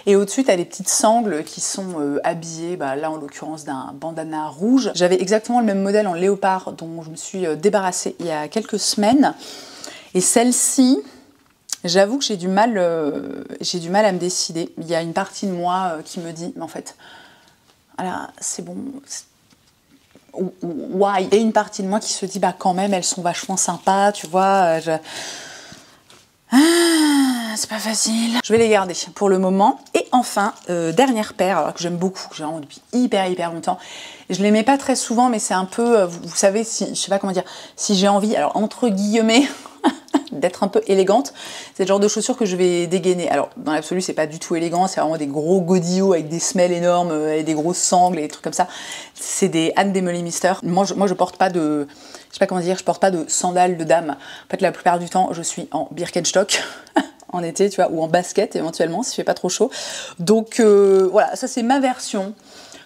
Et au-dessus, tu as des petites sangles qui sont habillées, là en l'occurrence d'un bandana rouge. J'avais exactement le même modèle en léopard dont je me suis débarrassée il y a quelques semaines. Et celle-ci... J'avoue que j'ai du mal à me décider. Il y a une partie de moi qui me dit, mais en fait, voilà, c'est bon. Why? Et une partie de moi qui se dit, quand même, elles sont vachement sympas, tu vois. C'est pas facile. Je vais les garder pour le moment. Et enfin, dernière paire, alors que j'aime beaucoup, que j'ai vraiment depuis hyper longtemps. Je les mets pas très souvent, mais c'est un peu, vous savez, si, je sais pas comment dire, si j'ai envie, alors entre guillemets, d'être un peu élégante, c'est le genre de chaussures que je vais dégainer. Alors dans l'absolu c'est pas du tout élégant, c'est vraiment des gros godillots avec des semelles énormes et des grosses sangles et des trucs comme ça. C'est des Ann Demoliemister. Moi je porte pas de, je sais pas comment dire, je porte pas de sandales de dame. En fait la plupart du temps je suis en Birkenstock en été, tu vois, ou en basket éventuellement s'il fait pas trop chaud. Donc voilà, ça c'est ma version.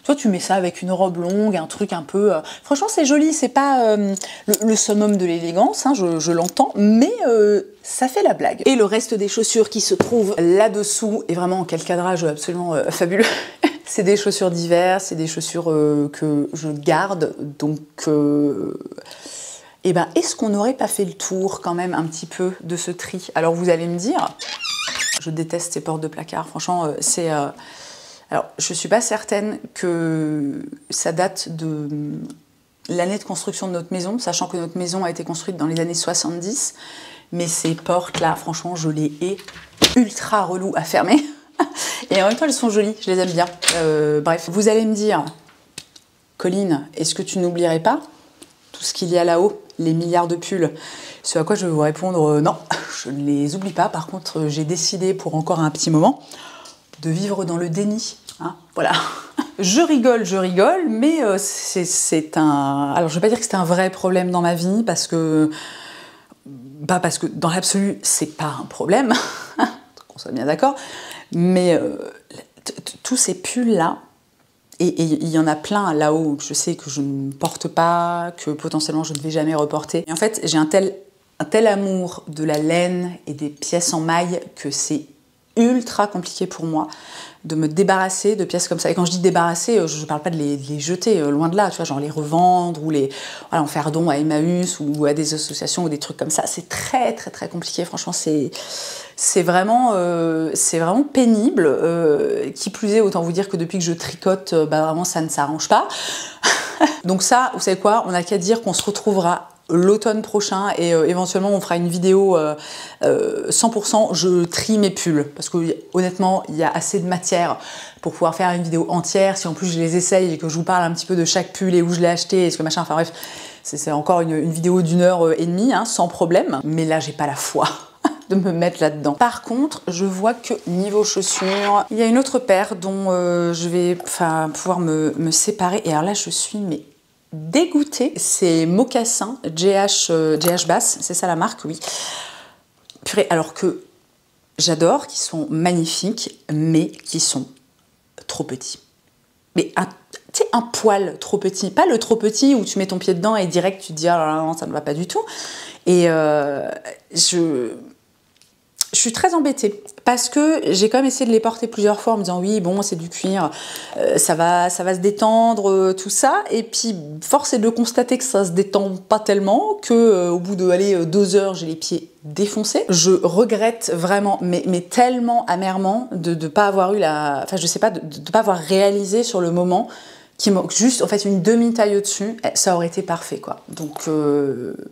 Toi, tu mets ça avec une robe longue, un truc un peu... Franchement, c'est joli, c'est pas le summum de l'élégance, hein, je l'entends, mais ça fait la blague. Et le reste des chaussures qui se trouvent là-dessous, et vraiment, quel cadrage absolument fabuleux. C'est des chaussures d'hiver, c'est des chaussures que je garde, donc... Eh ben, est-ce qu'on n'aurait pas fait le tour, quand même, un petit peu de ce tri? Alors, vous allez me dire, je déteste ces portes de placard, franchement, c'est... Alors, je ne suis pas certaine que ça date de l'année de construction de notre maison, sachant que notre maison a été construite dans les années 70. Mais ces portes-là, franchement, je les ai ultra reloues à fermer. Et en même temps, elles sont jolies, je les aime bien. Bref, vous allez me dire Colline, est-ce que tu n'oublierais pas tout ce qu'il y a là-haut, les milliards de pulls? Ce à quoi je vais vous répondre non, je ne les oublie pas. Par contre, j'ai décidé pour encore un petit moment de vivre dans le déni. Hein, voilà. Je rigole, mais c'est un... Alors, je ne vais pas dire que c'est un vrai problème dans ma vie, parce que dans l'absolu, c'est pas un problème, qu'on soit bien d'accord, mais tous ces pulls-là, et il y en a plein là-haut que je sais que je ne porte pas, que potentiellement je ne vais jamais reporter. Et en fait, j'ai un tel amour de la laine et des pièces en maille que c'est ultra compliqué pour moi de me débarrasser de pièces comme ça. Et quand je dis débarrasser, je ne parle pas de les jeter, loin de là, tu vois, genre les revendre ou voilà, en faire don à Emmaüs ou à des associations ou des trucs comme ça. C'est très très très compliqué, franchement, c'est vraiment pénible. Qui plus est, autant vous dire que depuis que je tricote, vraiment ça ne s'arrange pas. Donc ça, vous savez quoi, on n'a qu'à dire qu'on se retrouvera l'automne prochain et éventuellement on fera une vidéo 100% je trie mes pulls, parce que honnêtement il y a assez de matière pour pouvoir faire une vidéo entière. Si en plus je les essaye et que je vous parle un petit peu de chaque pull et où je l'ai acheté et ce que machin, enfin bref, c'est encore une vidéo d'1h30 hein, sans problème, mais là j'ai pas la foi de me mettre là-dedans. Par contre, je vois que niveau chaussures, il y a une autre paire dont je vais pouvoir me séparer, et alors là je suis dégoûtée. C'est Mocassin GH Bass, c'est ça la marque, oui. Purée, alors que j'adore, qui sont magnifiques, mais qui sont trop petits. Mais tu sais, un poil trop petit, pas le trop petit où tu mets ton pied dedans et direct tu te dis oh là là, non, ça ne va pas du tout. Et je suis très embêtée parce que j'ai quand même essayé de les porter plusieurs fois en me disant oui bon c'est du cuir, ça va se détendre, tout ça, et puis force est de constater que ça se détend pas tellement, que au bout de 2 heures j'ai les pieds défoncés. Je regrette vraiment mais tellement amèrement de pas avoir eu enfin je sais pas, de pas avoir réalisé sur le moment qui manque juste en fait une demi-taille au-dessus, ça aurait été parfait quoi. Donc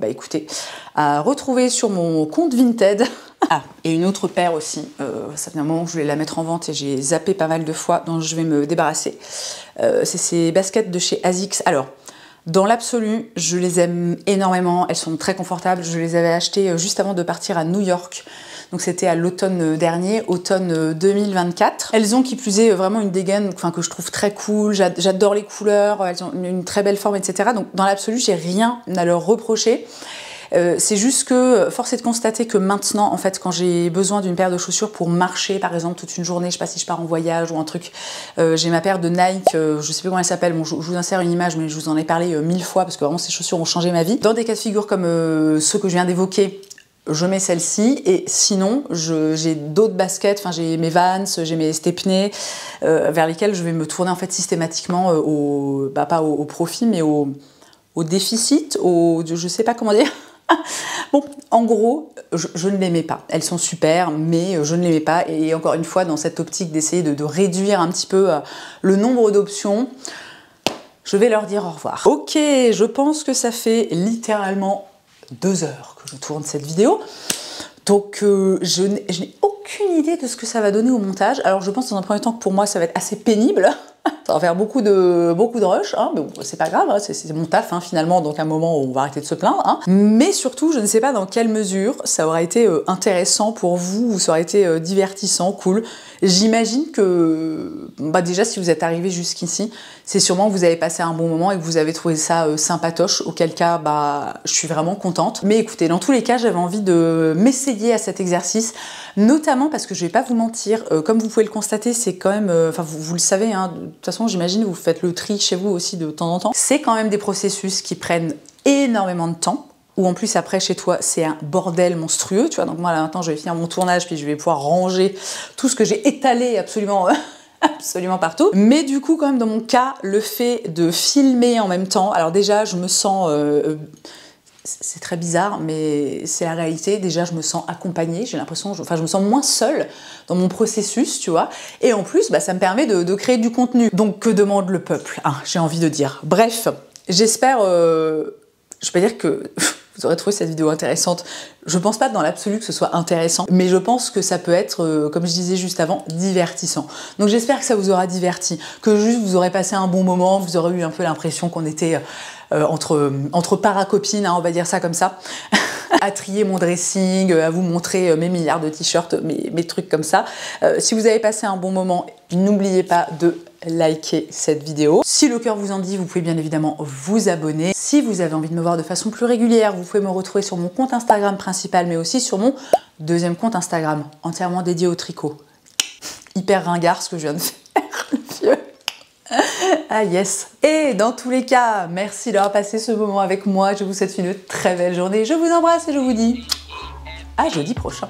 écoutez, à retrouver sur mon compte Vinted. Ah, et une autre paire aussi, ça fait un moment que je voulais la mettre en vente et j'ai zappé pas mal de fois, donc je vais me débarrasser. C'est ces baskets de chez ASICS. Alors, dans l'absolu, je les aime énormément, elles sont très confortables. Je les avais achetées juste avant de partir à New York. Donc c'était à l'automne dernier, automne 2024. Elles ont qui plus est vraiment une dégaine que je trouve très cool, j'adore les couleurs, elles ont une très belle forme, etc. Donc dans l'absolu, j'ai rien à leur reprocher. C'est juste que force est de constater que maintenant, en fait, quand j'ai besoin d'une paire de chaussures pour marcher, par exemple, toute une journée, je sais pas si je pars en voyage ou un truc, j'ai ma paire de Nike, je sais plus comment elle s'appelle, bon, je vous insère une image, mais je vous en ai parlé 1000 fois parce que vraiment ces chaussures ont changé ma vie. Dans des cas de figure comme ceux que je viens d'évoquer, je mets celle-ci, et sinon j'ai d'autres baskets, enfin j'ai mes Vans, j'ai mes Stepney, vers lesquels je vais me tourner en fait systématiquement pas au profit, mais au déficit, je sais pas comment dire. Bon, en gros, je ne les mets pas. Elles sont super, mais je ne les mets pas. Et encore une fois, dans cette optique d'essayer de réduire un petit peu le nombre d'options, je vais leur dire au revoir. Ok, je pense que ça fait littéralement 2 heures que je tourne cette vidéo. Donc je n'ai aucune idée de ce que ça va donner au montage. Alors je pense dans un premier temps que pour moi ça va être assez pénible. Ça va faire beaucoup de rush, hein, mais bon, c'est pas grave, hein, c'est mon taf hein, finalement, donc à un moment on va arrêter de se plaindre. Hein. Mais surtout, je ne sais pas dans quelle mesure ça aura été intéressant pour vous, ou ça aurait été divertissant, cool. J'imagine que déjà si vous êtes arrivé jusqu'ici, c'est sûrement que vous avez passé un bon moment et que vous avez trouvé ça sympatoche, auquel cas je suis vraiment contente. Mais écoutez, dans tous les cas, j'avais envie de m'essayer à cet exercice, notamment parce que je vais pas vous mentir, comme vous pouvez le constater, c'est quand même, vous le savez, hein, de toute façon j'imagine vous faites le tri chez vous aussi de temps en temps, c'est quand même des processus qui prennent énormément de temps, ou en plus après chez toi c'est un bordel monstrueux, tu vois, donc moi là maintenant je vais finir mon tournage puis je vais pouvoir ranger tout ce que j'ai étalé absolument partout. Mais du coup quand même dans mon cas, le fait de filmer en même temps, alors déjà je me sens c'est très bizarre, mais c'est la réalité. Déjà, je me sens accompagnée, j'ai l'impression, je me sens moins seule dans mon processus, tu vois. Et en plus, ça me permet de créer du contenu. Donc, que demande le peuple, hein, j'ai envie de dire. Bref, j'espère Je peux pas dire que vous aurez trouvé cette vidéo intéressante. Je pense pas dans l'absolu que ce soit intéressant, mais je pense que ça peut être, comme je disais juste avant, divertissant. Donc j'espère que ça vous aura diverti, que juste vous aurez passé un bon moment, vous aurez eu un peu l'impression qu'on était entre paracopines, hein, on va dire ça comme ça. À trier mon dressing, à vous montrer mes milliards de t-shirts, mes trucs comme ça. Si vous avez passé un bon moment, n'oubliez pas de liker cette vidéo. Si le cœur vous en dit, vous pouvez bien évidemment vous abonner. Si vous avez envie de me voir de façon plus régulière, vous pouvez me retrouver sur mon compte Instagram principal, mais aussi sur mon deuxième compte Instagram, entièrement dédié au tricot. Hyper ringard ce que je viens de faire, le vieux. Ah yes. Et dans tous les cas, merci d'avoir passé ce moment avec moi. Je vous souhaite une très belle journée. Je vous embrasse et je vous dis à jeudi prochain.